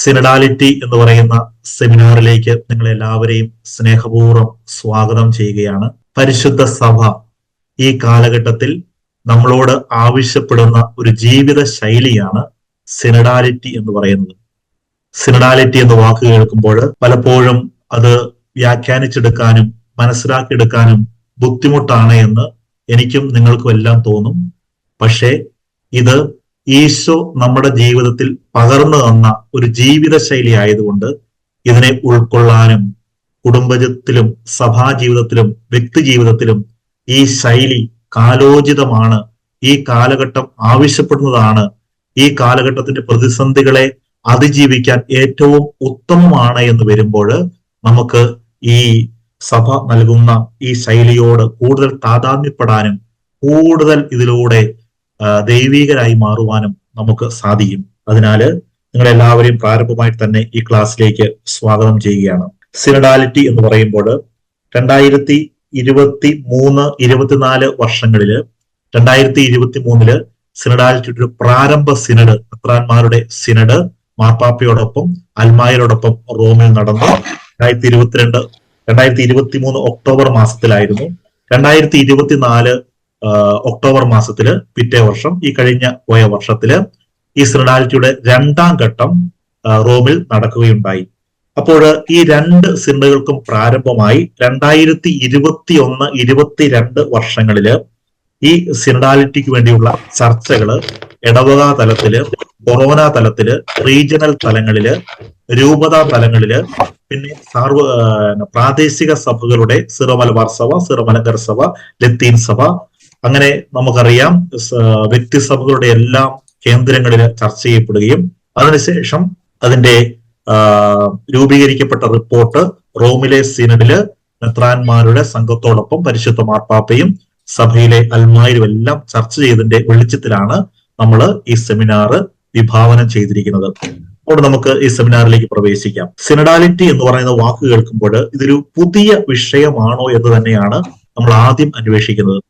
Synodality എന്ന് പറയുന്ന സെമിനാറിലേക്ക് നിങ്ങളെല്ലാവരെയും സ്നേഹപൂർവ്വം സ്വാഗതം ചെയ്യുകയാണ്. പരിശുദ്ധ സഭ ഈ കാലഘട്ടത്തിൽ നമ്മളോട് ആവശ്യപ്പെടുന്ന ഒരു ജീവിത ശൈലിയാണ് സിനഡാലിറ്റി എന്ന് പറയുന്നത്. സിനഡാലിറ്റി എന്ന വാക്ക് കേൾക്കുമ്പോൾ പലപ്പോഴും അത് വ്യാഖ്യാനിച്ചെടുക്കാനും മനസ്സിലാക്കിയെടുക്കാനും ബുദ്ധിമുട്ടാണ് എന്ന് എനിക്കും നിങ്ങൾക്കും എല്ലാം തോന്നും. പക്ഷേ ഇത് ഈശോ നമ്മുടെ ജീവിതത്തിൽ പകർന്നു തന്ന ഒരു ജീവിത ശൈലി ആയതുകൊണ്ട് ഇതിനെ ഉൾക്കൊള്ളാനും കുടുംബത്തിലും സഭാജീവിതത്തിലും വ്യക്തി ജീവിതത്തിലും ഈ ശൈലി കാലോചിതമാണ്, ഈ കാലഘട്ടം ആവശ്യപ്പെടുന്നതാണ്, ഈ കാലഘട്ടത്തിന്റെ പ്രതിസന്ധികളെ അതിജീവിക്കാൻ ഏറ്റവും ഉത്തമമാണ് എന്ന് വരുമ്പോൾ നമുക്ക് ഈ സഭ നൽകുന്ന ഈ ശൈലിയോട് കൂടുതൽ താതാത്മ്യപ്പെടാനും കൂടുതൽ ഇതിലൂടെ ദൈവികരായി മാറുവാനും നമുക്ക് സാധിക്കും. അതിനാല് നിങ്ങളെല്ലാവരെയും പ്രാരംഭമായിട്ട് തന്നെ ഈ ക്ലാസ്സിലേക്ക് സ്വാഗതം ചെയ്യുകയാണ്. സിനഡാലിറ്റി എന്ന് പറയുമ്പോൾ 2023-24 വർഷങ്ങളില് 2023 സിനഡാലിറ്റിയുടെ ഒരു പ്രാരംഭ സിനഡ്, മെത്രാന്മാരുടെ സിനഡ് മാർപ്പാപ്പയോടൊപ്പം അൽമായരോടൊപ്പം റോമിൽ നടന്നു. 2023 ഒക്ടോബർ മാസത്തിലായിരുന്നു. 2024 ഒക്ടോബർ മാസത്തില് പിറ്റേ വർഷം ഈ കഴിഞ്ഞ പോയ വർഷത്തില് ഈ സിനഡാലിറ്റിയുടെ 2ാം ഘട്ടം റോമിൽ നടക്കുകയുണ്ടായി. അപ്പോൾ ഈ 2 സിനഡുകൾക്കും പ്രാരംഭമായി 2021-22 വർഷങ്ങളില് ഈ സിനഡാലിറ്റിക്ക് വേണ്ടിയുള്ള ചർച്ചകള് ഇടവക തലത്തില്, കൊറോന തലത്തില്, റീജിയണൽ തലങ്ങളില്, രൂപതാ തലങ്ങളില്, പിന്നെ പ്രാദേശിക സഭകളുടെ സിറോ മലബാർ സഭ, സിറോ മലങ്കര സഭ, ലത്തീൻ സഭ, അങ്ങനെ നമുക്കറിയാം വ്യക്തിസഭകളുടെ എല്ലാം കേന്ദ്രങ്ങളിൽ ചർച്ച ചെയ്യപ്പെടുകയും അതിനുശേഷം അതിന്റെ രൂപീകരിക്കപ്പെട്ട റിപ്പോർട്ട് റോമിലെ സിനഡില് മെത്രാന്മാരുടെ സംഘത്തോടൊപ്പം പരിശുദ്ധ മാർപ്പാപ്പയും സഭയിലെ അൽമായരും എല്ലാം ചർച്ച ചെയ്തതിന്റെ വെളിച്ചത്തിലാണ് നമ്മൾ ഈ സെമിനാർ വിഭാവനം ചെയ്തിരിക്കുന്നത്. അതുകൊണ്ട് നമുക്ക് ഈ സെമിനാറിലേക്ക് പ്രവേശിക്കാം. സിനഡാലിറ്റി എന്ന് പറയുന്ന വാക്ക് കേൾക്കുമ്പോൾ ഇതൊരു പുതിയ വിഷയമാണോ എന്ന് തന്നെയാണ് നമ്മൾ ആദ്യം അന്വേഷിക്കുന്നത്.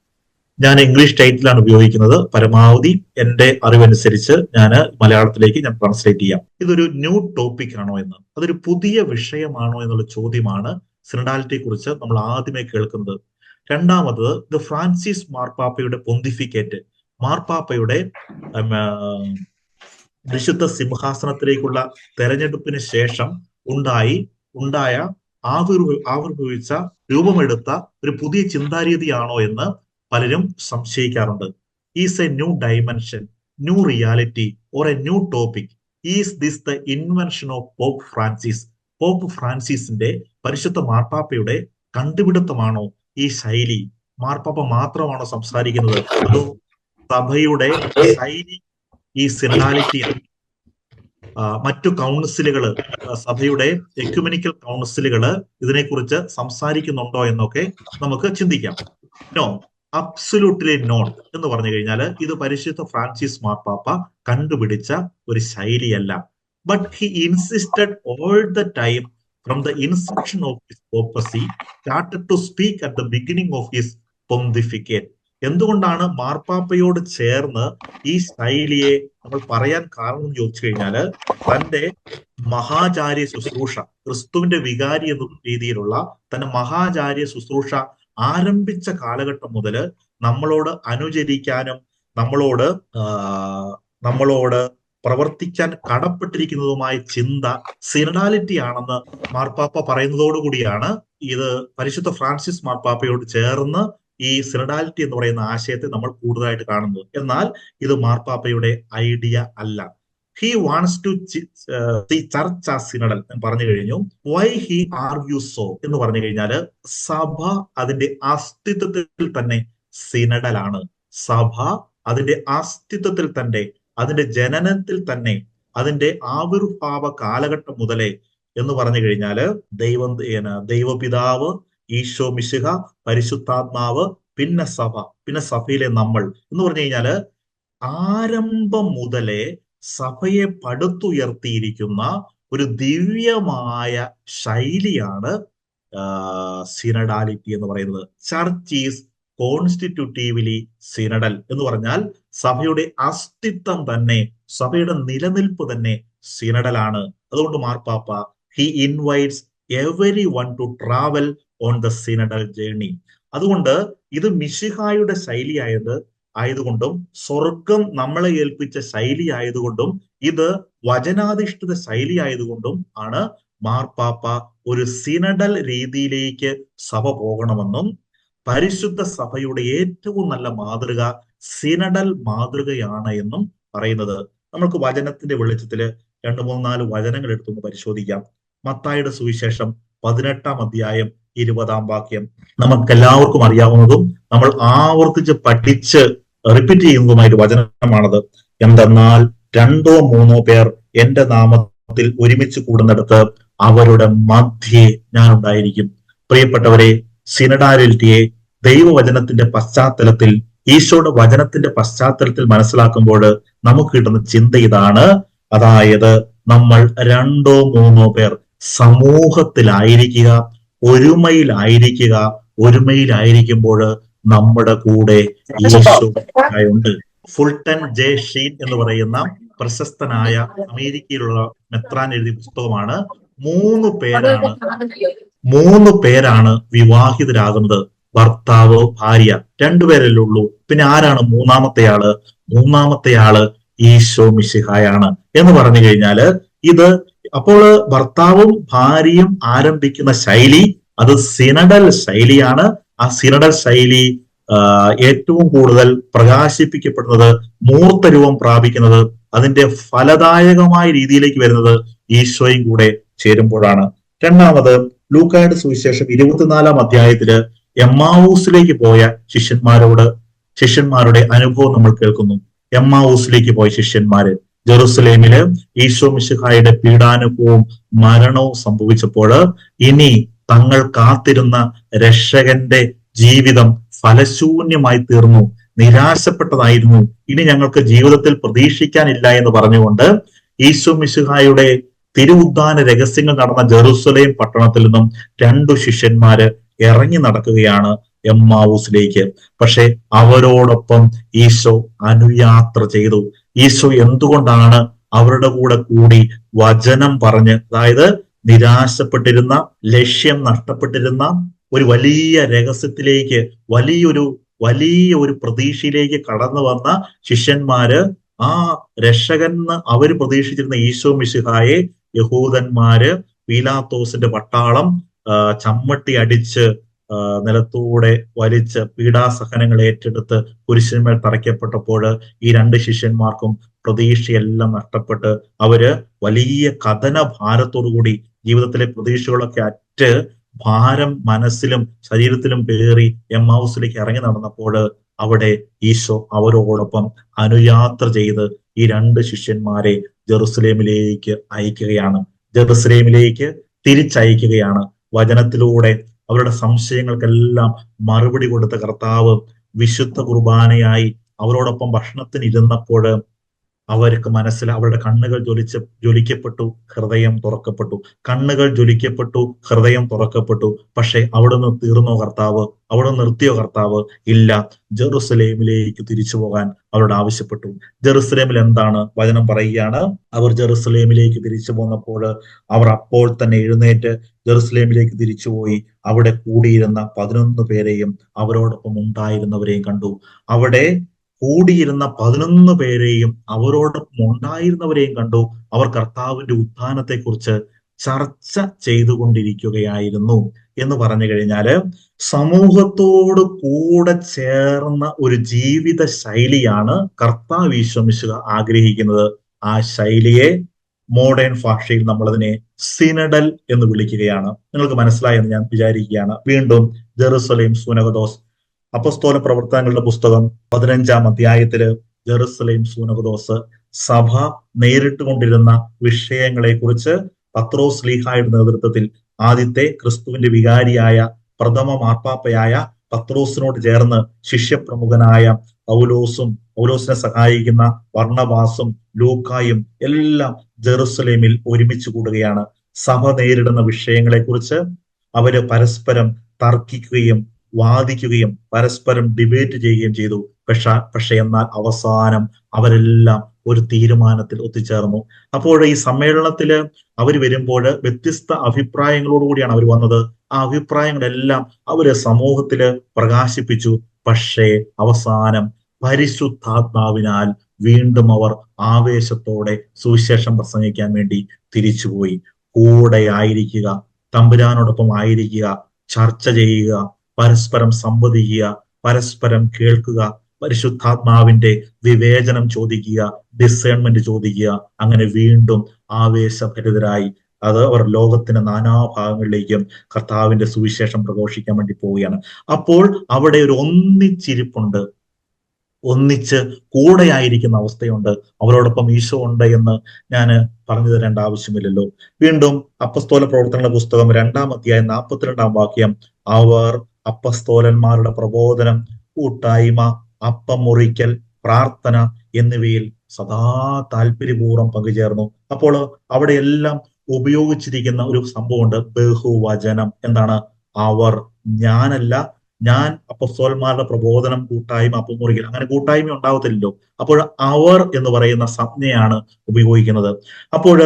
ഞാൻ ഇംഗ്ലീഷ് ടൈറ്റിലാണ് ഉപയോഗിക്കുന്നത്. പരമാവധി എന്റെ അറിവനുസരിച്ച് ഞാൻ മലയാളത്തിലേക്ക് ഞാൻ ട്രാൻസ്ലേറ്റ് ചെയ്യാം. ഇതൊരു ന്യൂ ടോപ്പിക് ആണോ എന്ന്, അതൊരു പുതിയ വിഷയമാണോ എന്നുള്ള ചോദ്യമാണ് സിനഡാലിറ്റിയെ കുറിച്ച് നമ്മൾ ആദ്യമേ കേൾക്കുന്നത്. രണ്ടാമത് ഇത് ഫ്രാൻസിസ് മാർപ്പാപ്പയുടെ പൊന്തിഫിക്കേറ്റ്, മാർപ്പാപ്പയുടെ വിശുദ്ധ സിംഹാസനത്തിലേക്കുള്ള തെരഞ്ഞെടുപ്പിന് ശേഷം ഉണ്ടായ ആവിർഭവിച്ച രൂപമെടുത്ത ഒരു പുതിയ ചിന്താരീതിയാണോ എന്ന് പലരും സംശയിക്കാറുണ്ട്. Is a new dimension, new reality or a new topic? Is this the invention of Pope Francis? Pope ഫ്രാൻസിസിന്റെ, പരിശുദ്ധ മാർപ്പാപ്പയുടെ കണ്ടുപിടുത്തമാണോ ഈ ശൈലി? മാർപ്പാപ്പ മാത്രമാണോ സംസാരിക്കുന്നത്? അതോ സഭയുടെ ശൈലി ഈ സിനഡാലിറ്റി മറ്റു കൗൺസിലുകള്, സഭയുടെ എക്യുമെനിക്കൽ കൗൺസിലുകള് ഇതിനെക്കുറിച്ച് സംസാരിക്കുന്നുണ്ടോ എന്നൊക്കെ നമുക്ക് ചിന്തിക്കാം. നോ, അബ്സല്യൂട്ട്ലി നോട്ട് എന്ന് പറഞ്ഞു കഴിഞ്ഞാൽ ഇത് പരിശുദ്ധ ഫ്രാൻസിസ് മാർപ്പാപ്പ കണ്ടുപിടിച്ച ഒരു ശൈലിയല്ല. But he insisted all the time from the inception of his papacy started to speak at the beginning of his pontificate. എന്തുകൊണ്ടാണ് മാർപ്പാപ്പയോട് ചേർന്ന് ഈ ശൈലിയെ നമ്മൾ പറയാൻ കാരണം എന്ന് ചോദിച്ചു കഴിഞ്ഞാല് തന്റെ മഹാചാര്യ ശുശ്രൂഷ, ക്രിസ്തുവിന്റെ വികാരി എന്ന രീതിയിലുള്ള തന്റെ മഹാചാര്യ ശുശ്രൂഷ ആരംഭിച്ച കാലഘട്ടം മുതല് നമ്മളോട് അനുചരിക്കാനും നമ്മളോട് പ്രവർത്തിക്കാൻ കടപ്പെട്ടിരിക്കുന്നതുമായ ചിന്ത സിനഡാലിറ്റി ആണെന്ന് മാർപ്പാപ്പ പറയുന്നതോടുകൂടിയാണ് ഇത് പരിശുദ്ധ ഫ്രാൻസിസ് മാർപ്പാപ്പയോട് ചേർന്ന് ഈ സിനഡാലിറ്റി എന്ന് പറയുന്ന ആശയത്തെ നമ്മൾ കൂടുതലായിട്ട് കാണുന്നത്. എന്നാൽ ഇത് മാർപ്പാപ്പയുടെ ഐഡിയ അല്ല. He wants to see church as synodal എന്ന് പറഞ്ഞു കഴിഞ്ഞു. വൈ ഹി ആർഗ്യൂസ് സോ എന്ന് പറഞ്ഞു കഴിഞ്ഞാല് സഭ അതിന്റെ അസ്തിത്വത്തിൽ തന്നെ സിനഡലാണ്. സഭ അതിന്റെ അസ്തിത്വത്തിൽ തന്നെ, അതിന്റെ ജനനത്തിൽ തന്നെ, അതിന്റെ ആവിർഭാവ കാലഘട്ടം മുതലേ എന്ന് പറഞ്ഞു കഴിഞ്ഞാല് ദൈവപിതാവ്, ഈശോ മിശിഹ, പരിശുദ്ധാത്മാവ്, പിന്നെ സഭ, പിന്നെ സഭയിലെ നമ്മൾ എന്ന് പറഞ്ഞു കഴിഞ്ഞാല് ആരംഭം മുതലേ സഭയെ പടുത്തുയർത്തിയിരിക്കുന്ന ഒരു ദിവ്യമായ ശൈലിയാണ് സിനഡാലിറ്റി എന്ന് പറയുന്നത്. ചർച്ച് ഈസ് കോൺസ്റ്റിറ്റ്യൂട്ടീവ്ലി സിനഡൽ എന്ന് പറഞ്ഞാൽ സഭയുടെ അസ്തിത്വം തന്നെ, സഭയുടെ നിലനിൽപ്പ് തന്നെ സിനഡലാണ്. അതുകൊണ്ട് മാർപ്പാപ്പ he invites every one two travel on the synodal journey. അതുകൊണ്ട് ഇത് മിശിഹായുടെ ആയതുകൊണ്ടും സ്വർഗം നമ്മളെ ഏൽപ്പിച്ച ശൈലി ആയതുകൊണ്ടും ഇത് വചനാധിഷ്ഠിത ശൈലി ആയതുകൊണ്ടും ആണ് മാർപ്പാപ്പ ഒരു സിനഡൽ രീതിയിലേക്ക് സഭ പോകണമെന്നും പരിശുദ്ധ സഭയുടെ ഏറ്റവും നല്ല മാതൃക സിനഡൽ മാതൃകയാണ് എന്നും പറയുന്നത്. നമുക്ക് വചനത്തിന്റെ വെളിച്ചത്തില് 2-3-4 വചനങ്ങൾ എടുത്തൊന്ന് പരിശോധിക്കാം. മത്തായിയുടെ സുവിശേഷം 18-ാം അധ്യായം 20-ാം വാക്യം നമുക്ക് എല്ലാവർക്കും അറിയാവുന്നതും നമ്മൾ ആവർത്തിച്ച് പഠിച്ച് റിപ്പീറ്റ് ചെയ്യുന്നതുമായിട്ട് വചനമാണത്. എന്തെന്നാൽ 2-3 പേർ എന്റെ നാമത്തിൽ ഒരുമിച്ച് കൂടുന്നിടത്ത് അവരുടെ മധ്യേ ഞാൻ ഉണ്ടായിരിക്കും. പ്രിയപ്പെട്ടവരെ, സിനഡാലിറ്റിയെ ദൈവവചനത്തിന്റെ പശ്ചാത്തലത്തിൽ, ഈശോയുടെ വചനത്തിന്റെ പശ്ചാത്തലത്തിൽ മനസ്സിലാക്കുമ്പോൾ നമുക്ക് കിട്ടുന്ന ചിന്ത ഇതാണ്. അതായത് നമ്മൾ 2-3 പേർ സമൂഹത്തിലായിരിക്കുക, ഒരുമയിലായിരിക്കുമ്പോൾ നമ്മുടെ കൂടെ ഈശോ ഉണ്ട്. ഫുൾട്ടൻ ജെ ഷീൻ എന്ന് പറയുന്ന പ്രശസ്തനായ അമേരിക്കയിലുള്ള മെത്രാൻ എഴുതിയ പുസ്തകമാണ്. 3 പേരാണ് വിവാഹിതരാകുന്നത്. ഭർത്താവ്, ഭാര്യ, 2 പേരല്ലേ ഉള്ളൂ. പിന്നെ ആരാണ് മൂന്നാമത്തെ ആള്? ഈശോ മിശിഹായാണ് എന്ന് പറഞ്ഞു കഴിഞ്ഞാല് അപ്പോൾ ഭർത്താവും ഭാര്യയും ആരംഭിക്കുന്ന ശൈലി അത് സിനഡൽ ശൈലിയാണ്. ആ സിനഡൽ ശൈലി ഏറ്റവും കൂടുതൽ പ്രകാശിപ്പിക്കപ്പെടുന്നത്, മൂർത്തരൂപം പ്രാപിക്കുന്നത്, അതിന്റെ ഫലദായകമായ രീതിയിലേക്ക് വരുന്നത് ഈശോയും കൂടെ ചേരുമ്പോഴാണ്. രണ്ടാമത്, ലൂക്കായുടെ സുവിശേഷം 24-ാം അധ്യായത്തില് എമ്മാവൂസിലേക്ക് പോയ ശിഷ്യന്മാരുടെ അനുഭവം നമ്മൾ കേൾക്കുന്നു. എമ്മാവൂസിലേക്ക് പോയ ശിഷ്യന്മാര് ജെറുസലേമില് ഈശോ മിശിഹായുടെ പീഡാനുഭവവും മരണവും സംഭവിച്ചപ്പോൾ ഇനി തങ്ങൾ കാത്തിരുന്ന രക്ഷകന്റെ ജീവിതം ഫലശൂന്യമായി തീർന്നു, നിരാശപ്പെട്ടതായിരുന്നു, ഇനി ഞങ്ങൾക്ക് ജീവിതത്തിൽ പ്രതീക്ഷിക്കാനില്ല എന്ന് പറഞ്ഞുകൊണ്ട് ഈശോ മിശിഹായുടെ തിരുവുദ്ധാന രഹസ്യങ്ങൾ നടന്ന ജെറുസലേം പട്ടണത്തിൽ നിന്നും 2 ശിഷ്യന്മാര് ഇറങ്ങി നടക്കുകയാണ് എമ്മാവൂസിലേക്ക്. പക്ഷെ അവരോടൊപ്പം ഈശോ അനുയാത്ര ചെയ്തു. ഈശോ എന്തുകൊണ്ടാണ് അവരുടെ കൂടി വചനം പറഞ്ഞ്, അതായത് നിരാശപ്പെട്ടിരുന്ന, ലക്ഷ്യം നഷ്ടപ്പെട്ടിരുന്ന ഒരു വലിയ രഹസ്യത്തിലേക്ക്, വലിയൊരു പ്രതീക്ഷയിലേക്ക് കടന്നു വന്ന ശിഷ്യന്മാര് ആ രക്ഷകന് അവർ പ്രതീക്ഷിച്ചിരുന്ന ഈശോ മിശിഹായെ യഹൂദന്മാര്, പീലാത്തോസിന്റെ പട്ടാളം ചമ്മട്ടി അടിച്ച് നിലത്തൂടെ വലിച്ച് പീഡാസഹനങ്ങൾ ഏറ്റെടുത്ത് കുരിശിന്മേൽ തറയ്ക്കപ്പെട്ടപ്പോൾ ഈ 2 ശിഷ്യന്മാർക്കും പ്രതീക്ഷയെല്ലാം നഷ്ടപ്പെട്ട് അവര് വലിയ കഥന ഭാരത്തോടുകൂടി ജീവിതത്തിലെ പ്രതീക്ഷകളൊക്കെ അറ്റ് ഭാരം മനസ്സിലും ശരീരത്തിലും പേറി എമ്മാവൂസിലേക്ക് ഇറങ്ങി നടന്നപ്പോൾ അവിടെ ഈശോ അവരോടൊപ്പം അനുയാത്ര ചെയ്ത് ഈ 2 ശിഷ്യന്മാരെ ജെറുസലേമിലേക്ക് തിരിച്ചയക്കുകയാണ്. വചനത്തിലൂടെ അവരുടെ സംശയങ്ങൾക്കെല്ലാം മറുപടി കൊടുത്ത കർത്താവ് വിശുദ്ധ കുർബാനയായി അവരോടൊപ്പം ഭക്ഷണത്തിന് ഇരുന്നപ്പോൾ അവർക്ക് അവരുടെ കണ്ണുകൾ ജ്വലിക്കപ്പെട്ടു, ഹൃദയം തുറക്കപ്പെട്ടു. പക്ഷെ അവിടുന്ന് തീർന്നോ കർത്താവ്? അവിടെ നിർത്തിയോ കർത്താവ്? ഇല്ല. ജെറുസലേമിലേക്ക് തിരിച്ചു പോകാൻ അവരോട് ആവശ്യപ്പെട്ടു. ജെറുസലേമിൽ എന്താണ് വചനം പറയുകയാണ്? അവർ ജെറുസലേമിലേക്ക് തിരിച്ചു പോന്നപ്പോൾ അവർ അപ്പോൾ തന്നെ എഴുന്നേറ്റ് ജെറുസലേമിലേക്ക് തിരിച്ചുപോയി. അവിടെ കൂടിയിരുന്ന 11 പേരെയും അവരോടൊപ്പം ഉണ്ടായിരുന്നവരെയും കണ്ടു. അവിടെ കൂടിയിരുന്ന 11 പേരെയും അവരോടൊപ്പം ഉണ്ടായിരുന്നവരെയും കണ്ടു. അവർ കർത്താവിന്റെ ഉത്ഥാനത്തെക്കുറിച്ച് ചർച്ച ചെയ്തുകൊണ്ടിരിക്കുകയായിരുന്നു എന്ന് പറഞ്ഞു കഴിഞ്ഞാല് സമൂഹത്തോട് കൂടെ ചേർന്ന ഒരു ജീവിത ശൈലിയാണ് കർത്താവ് ഈശോ മിശിഹ ആഗ്രഹിക്കുന്നത്. ആ ശൈലിയെ മോഡേൺ ഭാഷയിൽ നമ്മളതിനെ സിനഡൽ എന്ന് വിളിക്കുകയാണ്. നിങ്ങൾക്ക് മനസ്സിലായെന്ന് ഞാൻ വിചാരിക്കുകയാണ്. വീണ്ടും ജെറുസലേം സൂനകദോസ്. അപ്പസ്തോല പ്രവർത്തനങ്ങളുടെ പുസ്തകം 15-ാം അധ്യായത്തില് ജെറുസലേം സൂനകദോസ് സഭ നേരിട്ടുകൊണ്ടിരുന്ന വിഷയങ്ങളെ കുറിച്ച് പത്രോസ് ശ്ലീഹായുടെ നേതൃത്വത്തിൽ ആദ്യത്തെ ക്രിസ്തുവിന്റെ വികാരിയായ പ്രഥമ മാർപ്പാപ്പയായ പത്രോസിനോട് ചേർന്ന് ശിഷ്യപ്രമുഖനായ പൗലോസിനെ സഹായിക്കുന്ന ബർണ്ണബാസും ലൂക്കായും എല്ലാം ജെറുസലേമിൽ ഒരുമിച്ച് കൂടുകയാണ്. സഭ നേരിടുന്ന വിഷയങ്ങളെ കുറിച്ച് അവര് പരസ്പരം തർക്കിക്കുകയും വാദിക്കുകയും പരസ്പരം ഡിബേറ്റ് ചെയ്യുകയും ചെയ്തു. പക്ഷെ എന്നാൽ അവസാനം അവരെല്ലാം ഒരു തീരുമാനത്തിൽ ഒത്തുചേർന്നു. അപ്പോൾ ഈ സമ്മേളനത്തില് അവർ വരുമ്പോൾ വ്യത്യസ്ത അഭിപ്രായങ്ങളോടുകൂടിയാണ് അവർ വന്നത്. ആ അഭിപ്രായങ്ങളെല്ലാം അവര് സമൂഹത്തില് പ്രകാശിപ്പിച്ചു. പക്ഷേ അവസാനം പരിശുദ്ധാത്മാവിനാൽ വീണ്ടും അവർ ആവേശത്തോടെ സുവിശേഷം പ്രസംഗിക്കാൻ വേണ്ടി തിരിച്ചുപോയി. കൂടെ ആയിരിക്കുക, തമ്പുരാനോടൊപ്പം ആയിരിക്കുക, ചർച്ച ചെയ്യുക, പരസ്പരം സംവദിക്കുക, പരസ്പരം കേൾക്കുക, പരിശുദ്ധാത്മാവിന്റെ വിവേചനം ചോദിക്കുക, ഡിസേൺമെന്റ് ചോദിക്കുക. അങ്ങനെ വീണ്ടും ആവേശഭരിതരായി അവർ ലോകത്തിന്റെ നാനാഭാഗങ്ങളിലേക്കും കർത്താവിന്റെ സുവിശേഷം പ്രഘോഷിക്കാൻ വേണ്ടി പോവുകയാണ്. അപ്പോൾ അവിടെ ഒരു ഒന്നിച്ചിരിപ്പുണ്ട്, ഒന്നിച്ച് കൂടെയായിരിക്കുന്ന അവസ്ഥയുണ്ട്. അവരോടൊപ്പം ഈശോ ഉണ്ട് എന്ന് ഞാൻ പറഞ്ഞു തരേണ്ട ആവശ്യമില്ലല്ലോ. വീണ്ടും അപ്പസ്തോല പ്രവർത്തനങ്ങളുടെ പുസ്തകം 2-ാം അധ്യായം 42-ാം വാക്യം, അവർ അപ്പസ്തോലന്മാരുടെ പ്രബോധനം, കൂട്ടായ്മ, അപ്പം മുറിക്കൽ, പ്രാർത്ഥന എന്നിവയിൽ സദാ താല്പര്യപൂർവ്വം പങ്കുചേർന്നു. അപ്പോൾ അവിടെ എല്ലാം ഉപയോഗിച്ചിരിക്കുന്ന ഒരു സംഭവമുണ്ട്, ബഹുവചനം. എന്താണ്? അവർ, ഞാനല്ല, ഞാൻ അപ്പസ്തോലന്മാരുടെ പ്രബോധനം, കൂട്ടായ്മ, അപ്പം മുറിക്കൽ. അങ്ങനെ കൂട്ടായ്മ ഉണ്ടാവത്തില്ലല്ലോ. അപ്പോൾ അവർ എന്ന് പറയുന്ന സംജ്ഞയാണ് ഉപയോഗിക്കുന്നത്. അപ്പോൾ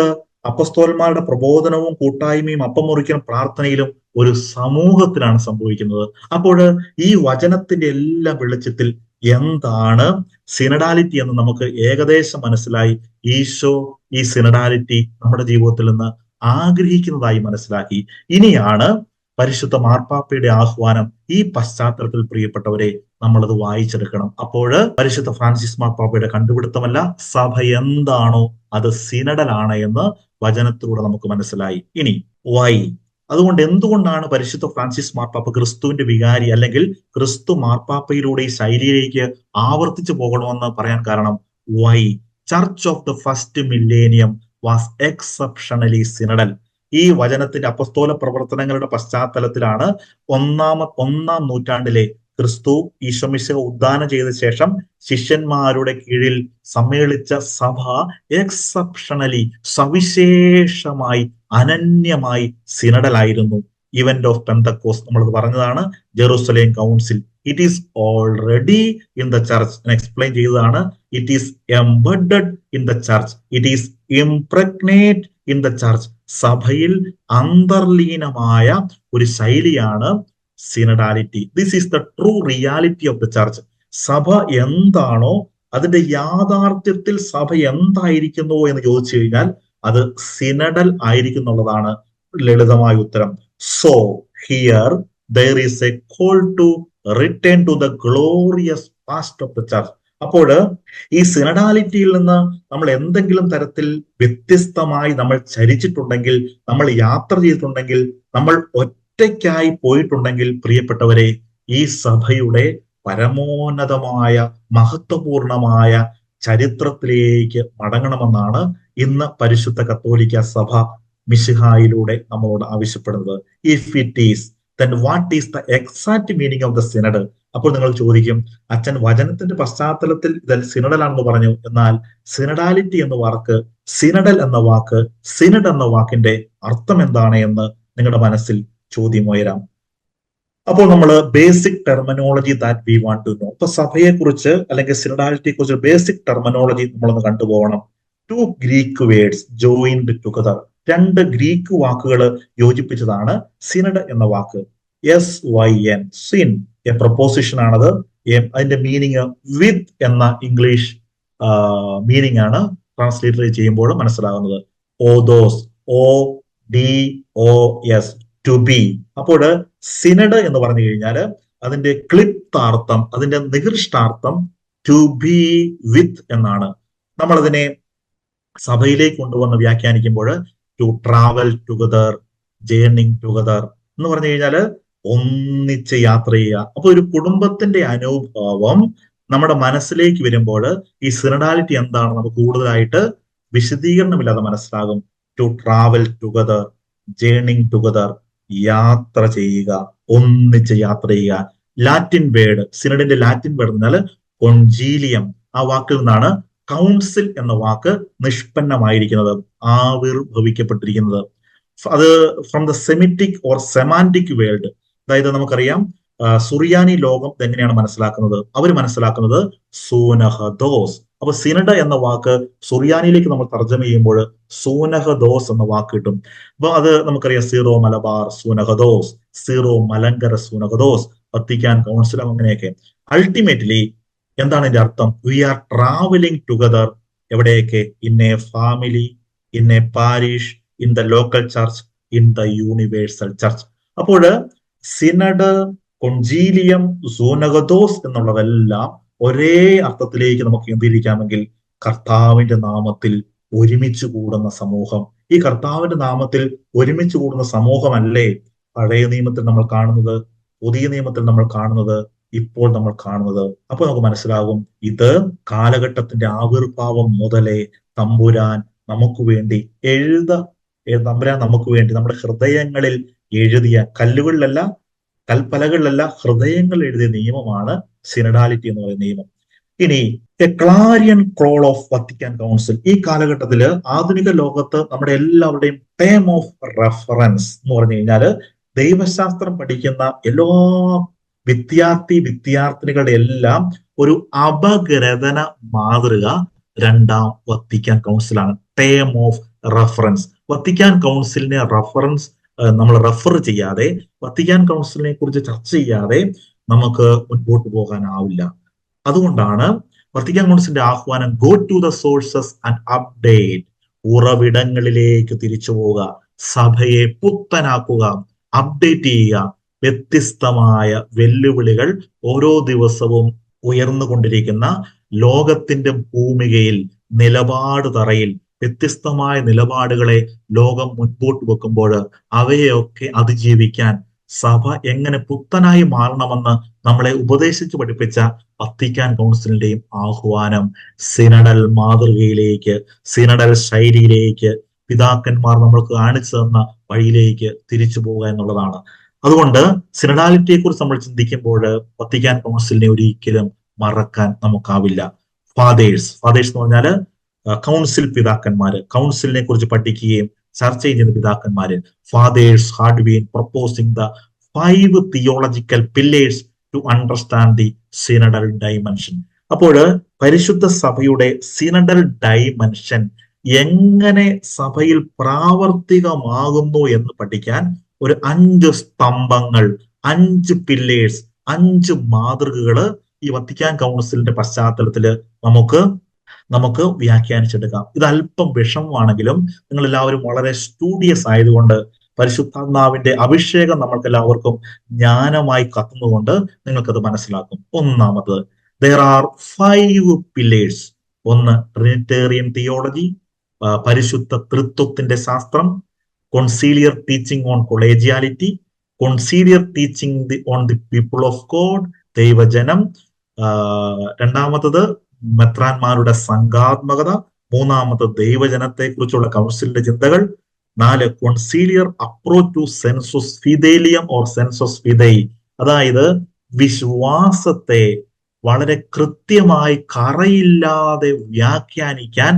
അപ്പസ്തോലന്മാരുടെ പ്രബോധനവും കൂട്ടായ്മയും അപ്പം മുറിക്കലും പ്രാർത്ഥനയിലും ഒരു സമൂഹത്തിലാണ് സംഭവിക്കുന്നത്. അപ്പോൾ ഈ വചനത്തിന്റെ എല്ലാ വെളിച്ചത്തിൽ എന്താണ് സിനഡാലിറ്റി എന്ന് നമുക്ക് ഏകദേശം മനസ്സിലായി. ഈശോ ഈ സിനഡാലിറ്റി നമ്മുടെ ജീവിതത്തിൽ നിന്ന് ആഗ്രഹിക്കുന്നതായി മനസ്സിലാക്കി. ഇനിയാണ് പരിശുദ്ധ മാർപ്പാപ്പയുടെ ആഹ്വാനം. ഈ പശ്ചാത്തലത്തിൽ പ്രിയപ്പെട്ടവരെ നമ്മളത് വായിച്ചെടുക്കണം. അപ്പോൾ പരിശുദ്ധ ഫ്രാൻസിസ് മാർപ്പാപ്പയുടെ കണ്ടുപിടുത്തമല്ല, സഭ എന്താണോ അത് സിനഡലാണ് എന്ന് വചനത്തിലൂടെ നമുക്ക് മനസ്സിലായി. ഇനി വൈ, അതുകൊണ്ട് എന്തുകൊണ്ടാണ് പരിശുദ്ധ ഫ്രാൻസിസ് മാർപ്പാപ്പ ക്രിസ്തുവിന്റെ വികാരി അല്ലെങ്കിൽ ക്രിസ്തു മാർപ്പാപ്പയിലൂടെ ഈ ശൈലിയിലേക്ക് ആവർത്തിച്ചു പോകണമെന്ന് പറയാൻ കാരണം? Why church of the first millennium was exceptionally synodal. ഈ വചനത്തിന്റെ അപ്പസ്തോല പ്രവർത്തനങ്ങളുടെ പശ്ചാത്തലത്തിലാണ് ഒന്നാം നൂറ്റാണ്ടിലെ ക്രിസ്തു ഈശോമിശിഹ ഉദ്ധാനം ചെയ്ത ശേഷം ശിഷ്യന്മാരുടെ കീഴിൽ സമ്മേളിച്ച സഭ എക്സെപ്ഷണലി, സവിശേഷമായി, അനന്യമായി സിനഡലായിരുന്നു. ഇവന്റ് ഓഫ് പെന്തക്കോസ്റ്റ് നമ്മളത് പറഞ്ഞതാണ്. Jerusalem council, it is already in the church. Explain ചെയ്തതാണ്. It is embedded in the church, it is impregnate in the church. സഭയിൽ അന്തർലീനമായ ഒരു ശൈലിയാണ് synodality. This is the true reality of the church. സഭ എന്താണോ അതിന്റെ യാഥാർത്ഥ്യത്തിൽ സഭ എന്തായിരിക്കുന്നു എന്ന് ചോദിച്ചു കഴിഞ്ഞാൽ അത് സിനഡൽ ആയിരിക്കും എന്നുള്ളതാണ് ലളിതമായ ഉത്തരം. So here there is a call to return to the glorious past of the church. അപ്പോൾ ഈ സിനഡാലിറ്റിയിൽ നിന്ന് നമ്മൾ എന്തെങ്കിലും തരത്തിൽ വ്യത്യസ്തമായി നമ്മൾ ചരിച്ചിട്ടുണ്ടെങ്കിൽ, നമ്മൾ യാത്ര ചെയ്തിട്ടുണ്ടെങ്കിൽ, നമ്മൾ ഒറ്റയ്ക്കായി പോയിട്ടുണ്ടെങ്കിൽ, പ്രിയപ്പെട്ടവരെ, ഈ സഭയുടെ പരമോന്നതമായ മഹത്വപൂർണമായ ചരിത്രത്തിലേക്ക് മടങ്ങണമെന്നാണ് ഇന്ന് പരിശുദ്ധ കത്തോലിക്ക സഭ മിശിഹായിലൂടെ നമ്മളോട് ആവശ്യപ്പെടുന്നത്. If it is, then what is the exact meaning of the synod? അപ്പോൾ നിങ്ങൾ ചോദിക്കും, അച്ഛൻ വചനത്തിന്റെ പശ്ചാത്തലത്തിൽ ഇത് സിനഡലാണെന്ന് പറഞ്ഞു, എന്നാൽ സിനഡാലിറ്റി എന്ന വാക്ക്, സിനഡൽ എന്ന വാക്ക്, സിനഡ് എന്ന വാക്കിന്റെ അർത്ഥം എന്താണ് എന്ന് നിങ്ങളുടെ മനസ്സിൽ ചോദ്യം ഉയരാം. അപ്പോൾ നമ്മൾ basic terminology that we want to know. ഇപ്പൊ സഭയെ കുറിച്ച് അല്ലെങ്കിൽ സിനഡാലിറ്റിയെ കുറിച്ച് ബേസിക് ടെർമിനോളജി നമ്മളൊന്ന് കണ്ടുപോകണം. 2 Greek words joined together. 2 Greek വാക്കുകൾ യോജിപ്പിച്ചതാണ് സിനഡ് എന്ന വാക്ക്. SYN, സിൻ, എ പ്രൊപ്പോസിഷൻ ആണത്. അതിന്റെ മീനിങ് വിത്ത് എന്ന ഇംഗ്ലീഷ് മീനിങ് ആണ് ട്രാൻസ്ലേറ്റ് ചെയ്യുമ്പോൾ മനസ്സിലാകുന്നത്. ഓദോസ്, ODOS, ടു ബി. അപ്പോൾ സിനഡ് എന്ന് പറഞ്ഞു കഴിഞ്ഞാൽ അതിന്റെ ക്ലിപ്താർത്ഥം, അതിന്റെ നികൃഷ്ടാർത്ഥം ടു ബി വിത്ത് എന്നാണ്. നമ്മളതിനെ സഭയിലേക്ക് കൊണ്ടുവന്ന് വ്യാഖ്യാനിക്കുമ്പോൾ ടു ട്രാവൽ ടുഗദർ, ജേർണിങ് ടുഗദർ എന്ന് പറഞ്ഞു കഴിഞ്ഞാൽ ഒന്നിച്ച് യാത്ര ചെയ്യുക. അപ്പൊ ഒരു കുടുംബത്തിന്റെ അനുഭവം നമ്മുടെ മനസ്സിലേക്ക് വരുമ്പോൾ ഈ സിനഡാലിറ്റി എന്താണ് നമുക്ക് കൂടുതലായിട്ട് വിശദീകരണമില്ലാതെ മനസ്സിലാകും. ടു ട്രാവൽ ടുഗദർ, ജേർണിങ് ടുഗദർ, യാത്ര ചെയ്യുക, ഒന്നിച്ച് യാത്ര ചെയ്യുക. ലാറ്റിൻ വേർഡ്, സിനഡിന്റെ ലാറ്റിൻ വേർഡ് എന്നാൽ കൊഞ്ചീലിയം. ആ വാക്കിൽ നിന്നാണ് കൗൺസിൽ എന്ന വാക്ക് നിഷ്പന്നമായിരിക്കുന്നത്, ആവിർഭവിക്കപ്പെട്ടിരിക്കുന്നത്. അത് from the Semitic or semantic world. അതായത് നമുക്കറിയാം സുറിയാനി ലോകം എങ്ങനെയാണ് മനസ്സിലാക്കുന്നത്? അവർ മനസ്സിലാക്കുന്നത് സൂനഹദോസ്. അപ്പൊ സിനഡ് എന്ന വാക്ക് സുറിയാനിയിലേക്ക് നമ്മൾ തർജ്ജമ ചെയ്യുമ്പോൾ സൂനഹദോസ് എന്ന വാക്ക് കിട്ടും. അപ്പൊ അത് നമുക്കറിയാം, സീറോ മലബാർ സൂനഹദോസ്, സീറോ മലങ്കര സൂനഹദോസ്, വത്തിക്കാൻ കൗൺസിൽ, അങ്ങനെയൊക്കെ. അൾട്ടിമേറ്റ്ലി എന്താണ് ഇതിന്റെ അർത്ഥം? We are travelling together. എവിടെയൊക്കെ? In a family, in a parish, in the local church, in the universal church. അപ്പോൾ സിനഡ്, കൊഞ്ചീലിയം, സൂനഗതോസ് എന്നുള്ളതെല്ലാം ഒരേ അർത്ഥത്തിലേക്ക് നമുക്ക് കേന്ദ്രീകരിക്കാമെങ്കിൽ കർത്താവിന്റെ നാമത്തിൽ ഒരുമിച്ച് കൂടുന്ന സമൂഹം. ഈ കർത്താവിന്റെ നാമത്തിൽ ഒരുമിച്ച് കൂടുന്ന സമൂഹമല്ലേ പഴയ നിയമത്തിൽ നമ്മൾ കാണുന്നത്, പുതിയ നിയമത്തിൽ നമ്മൾ കാണുന്നത്, ഇപ്പോൾ നമ്മൾ കാണുന്നത്? അപ്പൊ നമുക്ക് മനസ്സിലാകും, ഇത് കാലഘട്ടത്തിന്റെ ആവിർഭാവം മുതലേ തമ്പുരാൻ നമുക്ക് വേണ്ടി തമ്പുരാൻ നമുക്ക് വേണ്ടി നമ്മുടെ ഹൃദയങ്ങളിൽ എഴുതിയ, കല്ലുകളിലല്ല, കൽപ്പലകളിലല്ല, ഹൃദയങ്ങളിൽ എഴുതിയ നിയമമാണ് സിനഡാലിറ്റി എന്ന് പറയുന്ന നിയമം. ഇനി a clarion call of Vatican council. ഈ കാലഘട്ടത്തില് ആധുനിക ലോകത്ത് നമ്മുടെ എല്ലാവരുടെയും ടേം ഓഫ് റെഫറൻസ് എന്ന് പറഞ്ഞു കഴിഞ്ഞാൽ, ദൈവശാസ്ത്രം പഠിക്കുന്ന എല്ലാ വിദ്യാർത്ഥിനികളുടെ എല്ലാം ഒരു അപഗ്രഥന മാതൃക രണ്ടാം വത്തിക്കാൻ കൗൺസിലാണ്. Term of reference. വത്തിക്കാൻ കൗൺസിലിനെ നമ്മൾ റെഫർ ചെയ്യാതെ, വത്തിക്കാൻ കൗൺസിലിനെ കുറിച്ച് ചർച്ച ചെയ്യാതെ നമുക്ക് മുൻപോട്ട് പോകാനാവില്ല. അതുകൊണ്ടാണ് വത്തിക്കാൻ കൗൺസിലിന്റെ ആഹ്വാനം, go to the sources and update. ഉറവിടങ്ങളിലേക്ക് തിരിച്ചു പോവുക, സഭയെ പുത്തനാക്കുക, അപ്ഡേറ്റ് ചെയ്യുക. വ്യത്യസ്തമായ വെല്ലുവിളികൾ ഓരോ ദിവസവും ഉയർന്നുകൊണ്ടിരിക്കുന്ന ലോകത്തിന്റെ ഭൂമികയിൽ, നിലപാട് തറയിൽ വ്യത്യസ്തമായ നിലപാടുകളെ ലോകം മുൻപോട്ട് വെക്കുമ്പോൾ അവയെയൊക്കെ അതിജീവിക്കാൻ സഭ എങ്ങനെ പുത്തനായി മാറണമെന്ന് നമ്മളെ ഉപദേശിച്ചു പഠിപ്പിച്ച വത്തിക്കാൻ കൗൺസിലിന്റെയും ആഹ്വാനം സിനഡൽ മാതൃകയിലേക്ക്, സിനഡൽ ശൈലിയിലേക്ക്, പിതാക്കന്മാർ നമ്മൾക്ക് കാണിച്ചു തന്ന വഴിയിലേക്ക് തിരിച്ചു പോവുക എന്നുള്ളതാണ്. അതുകൊണ്ട് സിനഡാലിറ്റിയെ കുറിച്ച് നമ്മൾ ചിന്തിക്കുമ്പോൾ വത്തിക്കാൻ കൗൺസിലിനെ ഒരിക്കലും മറക്കാൻ നമുക്കാവില്ല. ഫാദേഴ്സ് എന്ന് പറഞ്ഞാല് കൗൺസിൽ പിതാക്കന്മാര്, കൗൺസിലിനെ കുറിച്ച് പഠിക്കുകയും ചർച്ച ചെയ്യുന്ന പിതാക്കന്മാര്. Fathers had been proposing the 5 theological pillars to understand the synodal dimension. അപ്പോൾ പരിശുദ്ധ സഭയുടെ സിനഡൽ ഡൈമെൻഷൻ എങ്ങനെ സഭയിൽ പ്രാവർത്തികമാകുന്നു എന്ന് പഠിക്കാൻ ഒരു 5 സ്തംഭങ്ങൾ, 5 പില്ലേഴ്സ്, 5 മാതൃകകള് ഈ വത്തിക്കാൻ കൗൺസിലിന്റെ പശ്ചാത്തലത്തില് നമുക്ക് വ്യാഖ്യാനിച്ചെടുക്കാം. ഇത് അല്പം വിഷമമാണെങ്കിലും നിങ്ങൾ എല്ലാവരും വളരെ സ്റ്റുഡിയസ് ആയതുകൊണ്ട്, പരിശുദ്ധാത്മാവിന്റെ അഭിഷേകം നമ്മൾക്ക് എല്ലാവർക്കും ജ്ഞാനമായി കത്തുന്നതുകൊണ്ട് നിങ്ങൾക്കത് മനസ്സിലാക്കും. ഒന്നാമത്, there are 5 pillars. ഒന്ന്, ട്രിനിറ്റേറിയൻ തിയോളജി, പരിശുദ്ധ തൃത്വത്തിന്റെ ശാസ്ത്രം. Conciliar teaching on collegiality. Conciliar teaching on the people of God, ദൈവജനം. രണ്ടാമത്തത് മെത്രാന്മാരുടെ സംഘാത്മകത. മൂന്നാമത് ദൈവജനത്തെ കുറിച്ചുള്ള കൗൺസിലിന്റെ ചിന്തകൾ. 4, conciliar approach to sensus fidelium or sensus fidei, അതായത് വിശ്വാസത്തെ വളരെ കൃത്യമായി കറയില്ലാതെ വ്യാഖ്യാനിക്കാൻ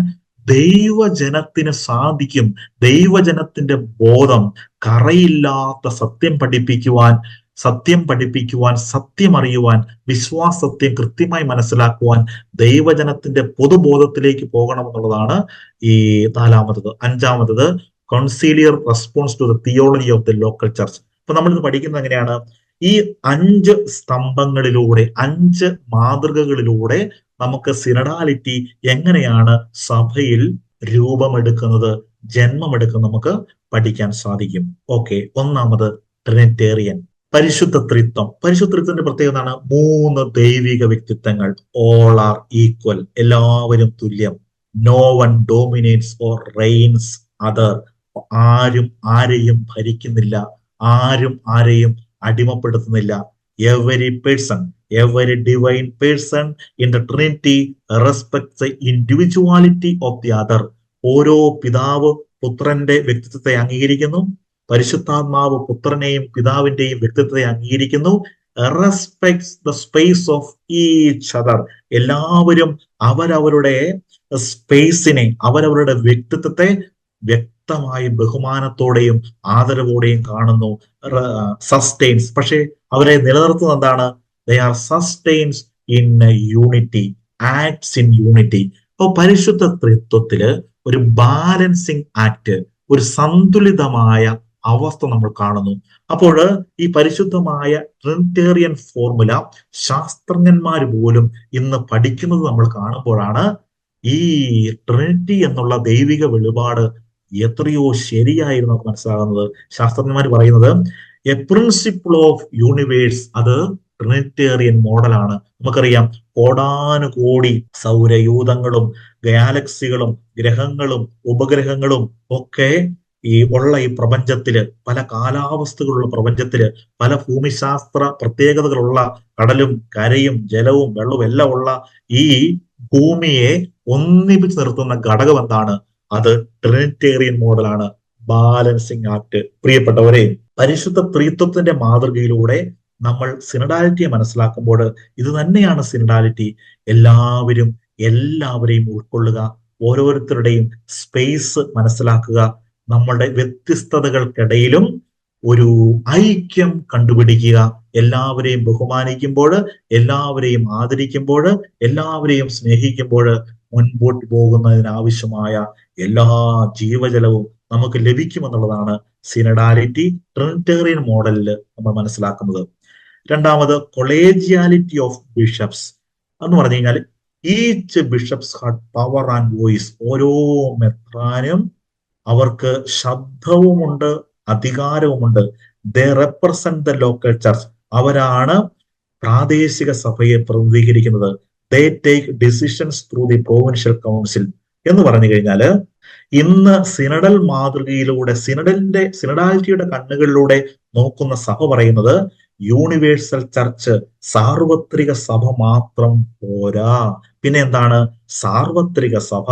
ദൈവജനത്തിന് സാധിക്കും. ദൈവജനത്തിന്റെ ബോധം, കറയില്ലാത്ത സത്യം പഠിപ്പിക്കുവാൻ, സത്യം അറിയുവാൻ, വിശ്വാസത്തെ കൃത്യമായി മനസ്സിലാക്കുവാൻ ദൈവജനത്തിന്റെ പൊതുബോധത്തിലേക്ക് പോകണമെന്നുള്ളതാണ് ഈ 4-മത്തത്. 5-മത്തത്, conciliar response to the theology of the local church. അപ്പൊ നമ്മളിത് പഠിക്കുന്നത് എങ്ങനെയാണ്? ഈ 5 സ്തംഭങ്ങളിലൂടെ, 5 മാതൃകകളിലൂടെ നമുക്ക് സിനഡാലിറ്റി എങ്ങനെയാണ് സഭയിൽ രൂപമെടുക്കുന്നത്, ജന്മമെടുക്കുന്നത് നമുക്ക് പഠിക്കാൻ സാധിക്കും. ഓക്കെ, ഒന്നാമത് ട്രിനിറ്റേറിയൻ, പരിശുദ്ധ ത്രിത്വം. പരിശുദ്ധ ത്രിത്വത്തിന്റെ പ്രത്യേകത എന്താണ്? 3 ദൈവിക വ്യക്തിത്വങ്ങൾ. ഓൾ ആർ ഈക്വൽ, എല്ലാവരും തുല്യം. No one dominates or reigns other, ആരും ആരെയും ഭരിക്കുന്നില്ല, ആരും ആരെയും അടിമപ്പെടുത്തുന്നില്ല. Every person, every divine person in the Trinity respects the individuality of the other. ഓരോ പിതാവ് പുത്രന്റെ വ്യക്തിത്വത്തെ അംഗീകരിക്കുന്നു, പരിശുദ്ധാത്മാവ് പുത്രനെയും പിതാവിന്റെയും വ്യക്തിത്വത്തെ അംഗീകരിക്കുന്നു. Respects the space of each other, എല്ലാവരും അവരവരുടെ സ്പേസിനെ, അവരവരുടെ വ്യക്തിത്വത്തെ വ്യക്തമായി ബഹുമാനത്തോടെയും ആദരവോടെയും കാണുന്നു. സസ്റ്റെയിൻസ്, പക്ഷെ അവരെ നിലനിർത്തുന്നത് എന്താണ്? They are sustains in unity, acts in unity. അപ്പോൾ പരിശുദ്ധ ത്രിത്വത്തില് ഒരു ബാലൻസിങ് ആക്ട്, ഒരു സന്തുലിതമായ അവസ്ഥ നമ്മൾ കാണുന്നു. അപ്പോൾ ഈ പരിശുദ്ധമായ ട്രിനിറ്റേറിയൻ ഫോർമുല ശാസ്ത്രജ്ഞന്മാർ പോലും ഇന്ന് പഠിക്കുന്നത് നമ്മൾ കാണുമ്പോഴാണ് ഈ ട്രിനിറ്റി എന്നുള്ള ദൈവിക വെളിപാട് എത്രയോ ശരിയായിരുന്നു നമുക്ക് മനസ്സിലാകുന്നത്. ശാസ്ത്രജ്ഞന്മാർ പറയുന്നത് എ പ്രിൻസിപ്പിൾ ഓഫ് യൂണിവേഴ്സ് അത് ട്രിനിറ്റേറിയൻ മോഡലാണ്. നമുക്കറിയാം, കോടാനുകോടി സൗരയൂഥങ്ങളും ഗാലക്സികളും ഗ്രഹങ്ങളും ഉപഗ്രഹങ്ങളും ഒക്കെ ഈ പ്രപഞ്ചത്തില്, പല കാലാവസ്ഥകളുള്ള പ്രപഞ്ചത്തില്, പല ഭൂമിശാസ്ത്ര പ്രത്യേകതകളുള്ള കടലും കരയും ജലവും വെള്ളവും എല്ലാം ഉള്ള ഈ ഭൂമിയെ ഒന്നിപ്പിച്ച് നിർത്തുന്ന ഘടകം എന്താണ്? അത് ട്രിനിറ്റേറിയൻ മോഡലാണ്, ബാലൻസിങ് ആക്ട്. പ്രിയപ്പെട്ടവരെ, പരിശുദ്ധ ത്രിത്വത്തിന്റെ മാതൃകയിലൂടെ നമ്മൾ സിനഡാലിറ്റിയെ മനസ്സിലാക്കുമ്പോൾ ഇത് തന്നെയാണ് സിനഡാലിറ്റി. എല്ലാവരെയും ഉൾക്കൊള്ളുക, ഓരോരുത്തരുടെയും സ്പേസ് മനസ്സിലാക്കുക, നമ്മളുടെ വ്യത്യസ്തതകൾക്കിടയിലും ഒരു ഐക്യം കണ്ടുപിടിക്കുക, എല്ലാവരെയും ബഹുമാനിക്കുമ്പോൾ, എല്ലാവരെയും ആദരിക്കുമ്പോൾ, എല്ലാവരെയും സ്നേഹിക്കുമ്പോൾ മുൻപോട്ട് പോകുന്നതിനാവശ്യമായ എല്ലാ ജീവജലവും നമുക്ക് ലഭിക്കുമെന്നുള്ളതാണ് സിനഡാലിറ്റി ട്രിനിറ്റേറിയൻ മോഡലിൽ നമ്മൾ മനസ്സിലാക്കുന്നത്. രണ്ടാമത്, കൊളേജിയാലിറ്റി ഓഫ് ബിഷപ്സ് എന്ന് പറഞ്ഞു കഴിഞ്ഞാൽ each bishops had power and voice. ഓരോ മെത്രാനും അവർക്ക് ശബ്ദവുമുണ്ട്, അധികാരവുമുണ്ട്. ദേ റെപ്രസെന്റ് ദ ലോക്കൽ ചർച്ച്. അവരാണ് പ്രാദേശിക സഭയെ പ്രതിനിധീകരിക്കുന്നത്. They take decisions through the provincial council. എന്ന് പറഞ്ഞു കഴിഞ്ഞാല് ഇന്ന് സിനഡൽ മാതൃകയിലൂടെ, സിനഡാലിറ്റിയുടെ കണ്ണുകളിലൂടെ നോക്കുന്ന സഭ പറയുന്നത് യൂണിവേഴ്സൽ ചർച്ച്, സാർവത്രിക സഭ മാത്രം പോരാ. പിന്നെ എന്താണ്? സാർവത്രിക സഭ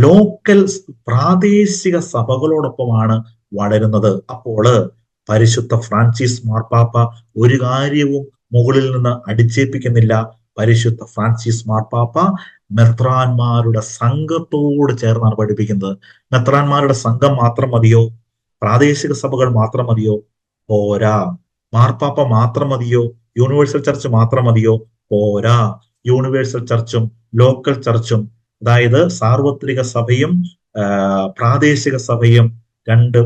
ലോക്കൽ പ്രാദേശിക സഭകളോടൊപ്പമാണ് വളരുന്നത്. അപ്പോൾ പരിശുദ്ധ ഫ്രാൻസിസ് മാർപ്പാപ്പ ഒരു കാര്യവും മുകളിൽ നിന്ന് അടിച്ചേൽപ്പിക്കുന്നില്ല. പരിശുദ്ധ ഫ്രാൻസിസ് മാർപ്പാപ്പ മെത്രാന്മാരുടെ സംഘത്തോട് ചേർന്നാണ് പഠിപ്പിക്കുന്നത്. മെത്രാന്മാരുടെ സംഘം മാത്രം മതിയോ? പ്രാദേശിക സഭകൾ മാത്രം മതിയോ? പോരാ. മാർപ്പാപ്പ മാത്രം മതിയോ? യൂണിവേഴ്സൽ ചർച്ച് മാത്രം മതിയോ? പോരാ. യൂണിവേഴ്സൽ ചർച്ചും ലോക്കൽ ചർച്ചും, അതായത് സാർവത്രിക സഭയും പ്രാദേശിക സഭയും രണ്ട്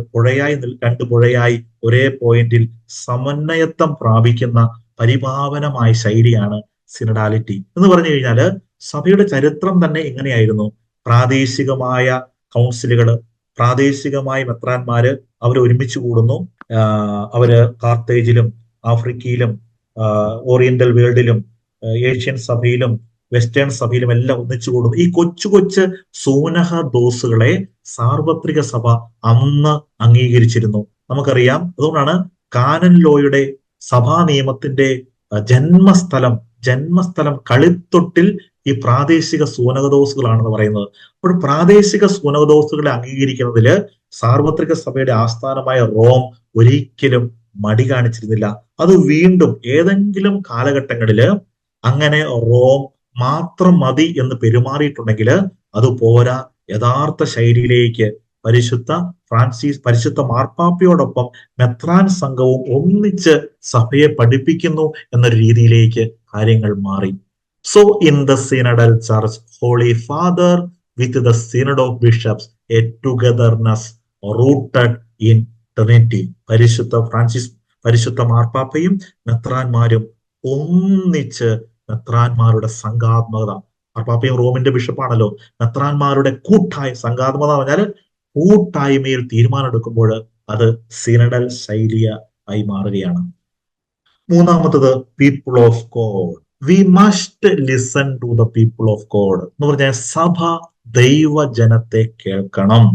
പുഴയായി ഒരേ പോയിന്റിൽ സമന്വയത്വം പ്രാപിക്കുന്ന പരിപാവനമായ ശൈലിയാണ് സിനഡാലിറ്റി. എന്ന് പറഞ്ഞു കഴിഞ്ഞാല് സഭയുടെ ചരിത്രം തന്നെ ഇങ്ങനെയായിരുന്നു. പ്രാദേശികമായ കൗൺസിലുകള്, പ്രാദേശികമായ മെത്രാന്മാര് അവർ ഒരുമിച്ച് കൂടുന്നു. അവര് കാർത്തേജിലും ആഫ്രിക്കയിലും ഓറിയന്റൽ വേൾഡിലും ഏഷ്യൻ സഭയിലും വെസ്റ്റേൺ സഭയിലും എല്ലാം ഒന്നിച്ചു കൂടുന്നു. ഈ കൊച്ചു സൂനഹ ദോസുകളെ സാർവത്രിക സഭ അന്ന് അംഗീകരിച്ചിരുന്നു. നമുക്കറിയാം, അതുകൊണ്ടാണ് കാനൻ ലോയുടെ സഭാ നിയമത്തിന്റെ ജന്മസ്ഥലം കളിത്തൊട്ടിൽ ഈ പ്രാദേശിക സൂനകദോസുകളാണെന്ന് പറയുന്നത്. അപ്പോൾ പ്രാദേശിക സൂനകദോസുകളെ അംഗീകരിക്കുന്നതില് സാർവത്രിക സഭയുടെ ആസ്ഥാനമായ റോം ഒരിക്കലും മടി കാണിച്ചിരുന്നില്ല. അത് വീണ്ടും ഏതെങ്കിലും കാലഘട്ടങ്ങളില് അങ്ങനെ റോം മാത്രം മതി എന്ന് പെരുമാറിയിട്ടുണ്ടെങ്കിൽ അത് പോരാ. യഥാർത്ഥ ശൈലിയിലേക്ക് പരിശുദ്ധ മാർപ്പാപ്പയോടൊപ്പം മെത്രാൻ സംഘവും ഒന്നിച്ച് സഭയെ പഠിപ്പിക്കുന്നു എന്നൊരു രീതിയിലേക്ക് കാര്യങ്ങൾ മാറി. So in the synodal church, Holy Father with the synod of bishops, a togetherness rooted in Trinity. പരിശുദ്ധ മാർപ്പാപ്പയും മെത്രാന്മാരും ഒന്നിച്ച് മെത്രാന്മാരുടെ സംഘാത്മകത, മാർപ്പാപ്പയും റോമിന്റെ ബിഷപ്പാണല്ലോ, മെത്രാന്മാരുടെ സംഘാത്മകത പറഞ്ഞാല് കൂട്ടായ്മയിൽ തീരുമാനമെടുക്കുമ്പോൾ അത് സിനഡൽ ശൈലിയ ആയി മാറുകയാണ്. മൂന്നാമത്തത്, people of God. We must listen to the people of God എന്ന് പറഞ്ഞാൽ സഭ ദൈവജനത്തെ കേൾക്കണം.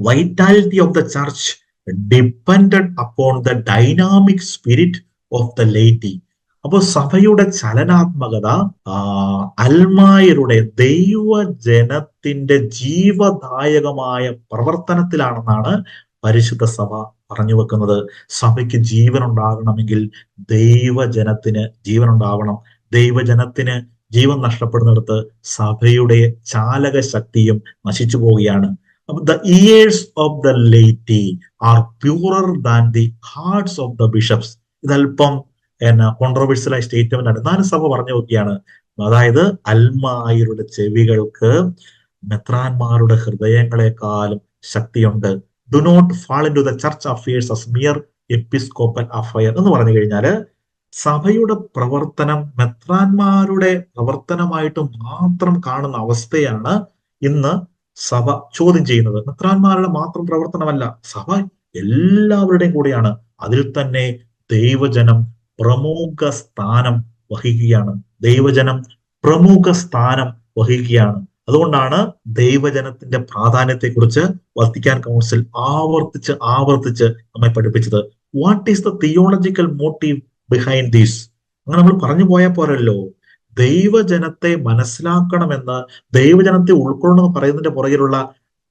Vitality of the church depended upon the dynamic spirit of the laity. അപ്പോൾ സഭയുടെ ചലനാത്മകത അൽമായരുടെ ദൈവജനത്തിന്റെ ജീവദായകമായ പ്രവർത്തനത്തിലാണെന്നാണ് പരിശുദ്ധ സഭ പറഞ്ഞു വെക്കുന്നത്. സഭയ്ക്ക് ജീവൻ ഉണ്ടാകണമെങ്കിൽ ദൈവജനത്തിന് ജീവൻ ഉണ്ടാവണം. ദൈവജനത്തിന് ജീവൻ നഷ്ടപ്പെടുന്നിടത്ത് സഭയുടെ ചാലക ശക്തിയും നശിച്ചു പോവുകയാണ്. The ears of the laity are purer than the hearts of the bishops. ഇതല്പം കോൺട്രവേഴ്സ്യൽ ആയ സ്റ്റേറ്റ്മെന്റ് ആണ്. എന്നാലും സഭ പറഞ്ഞു നോക്കിയാണ്, അതായത് അൽമായരുടെ ചെവികൾക്ക് മെത്രാന്മാരുടെ ഹൃദയങ്ങളെക്കാളും ശക്തിയുണ്ട്. Do not fall into the church affairs as mere episcopal affair എന്ന് പറഞ്ഞു കഴിഞ്ഞാല് സഭയുടെ പ്രവർത്തനം മെത്രാന്മാരുടെ പ്രവർത്തനമായിട്ട് മാത്രം കാണുന്ന അവസ്ഥയാണ് ഇന്ന് സഭ ചോദ്യം ചെയ്യുന്നത്. മെത്രാന്മാരുടെ മാത്രം പ്രവർത്തനമല്ല, സഭ എല്ലാവരുടെയും കൂടെയാണ്. അതിൽ തന്നെ ദൈവജനം പ്രമുഖ സ്ഥാനം വഹിക്കുകയാണ്. ദൈവജനം പ്രമുഖ സ്ഥാനം വഹിക്കുകയാണ്. അതുകൊണ്ടാണ് ദൈവജനത്തിന്റെ പ്രാധാന്യത്തെക്കുറിച്ച് വത്തിക്കാൻ കൗൺസിൽ ആവർത്തിച്ച് ആവർത്തിച്ച് നമ്മെ പഠിപ്പിച്ചത്. What is the theological motive behind these? അങ്ങനെ നമ്മൾ പറഞ്ഞു പോയാൽ പോരല്ലോ. ദൈവജനത്തെ മനസ്സിലാക്കണമെന്ന്, ദൈവജനത്തെ ഉൾക്കൊള്ളണമെന്ന് പറയുന്നതിന്റെ പുറകിലുള്ള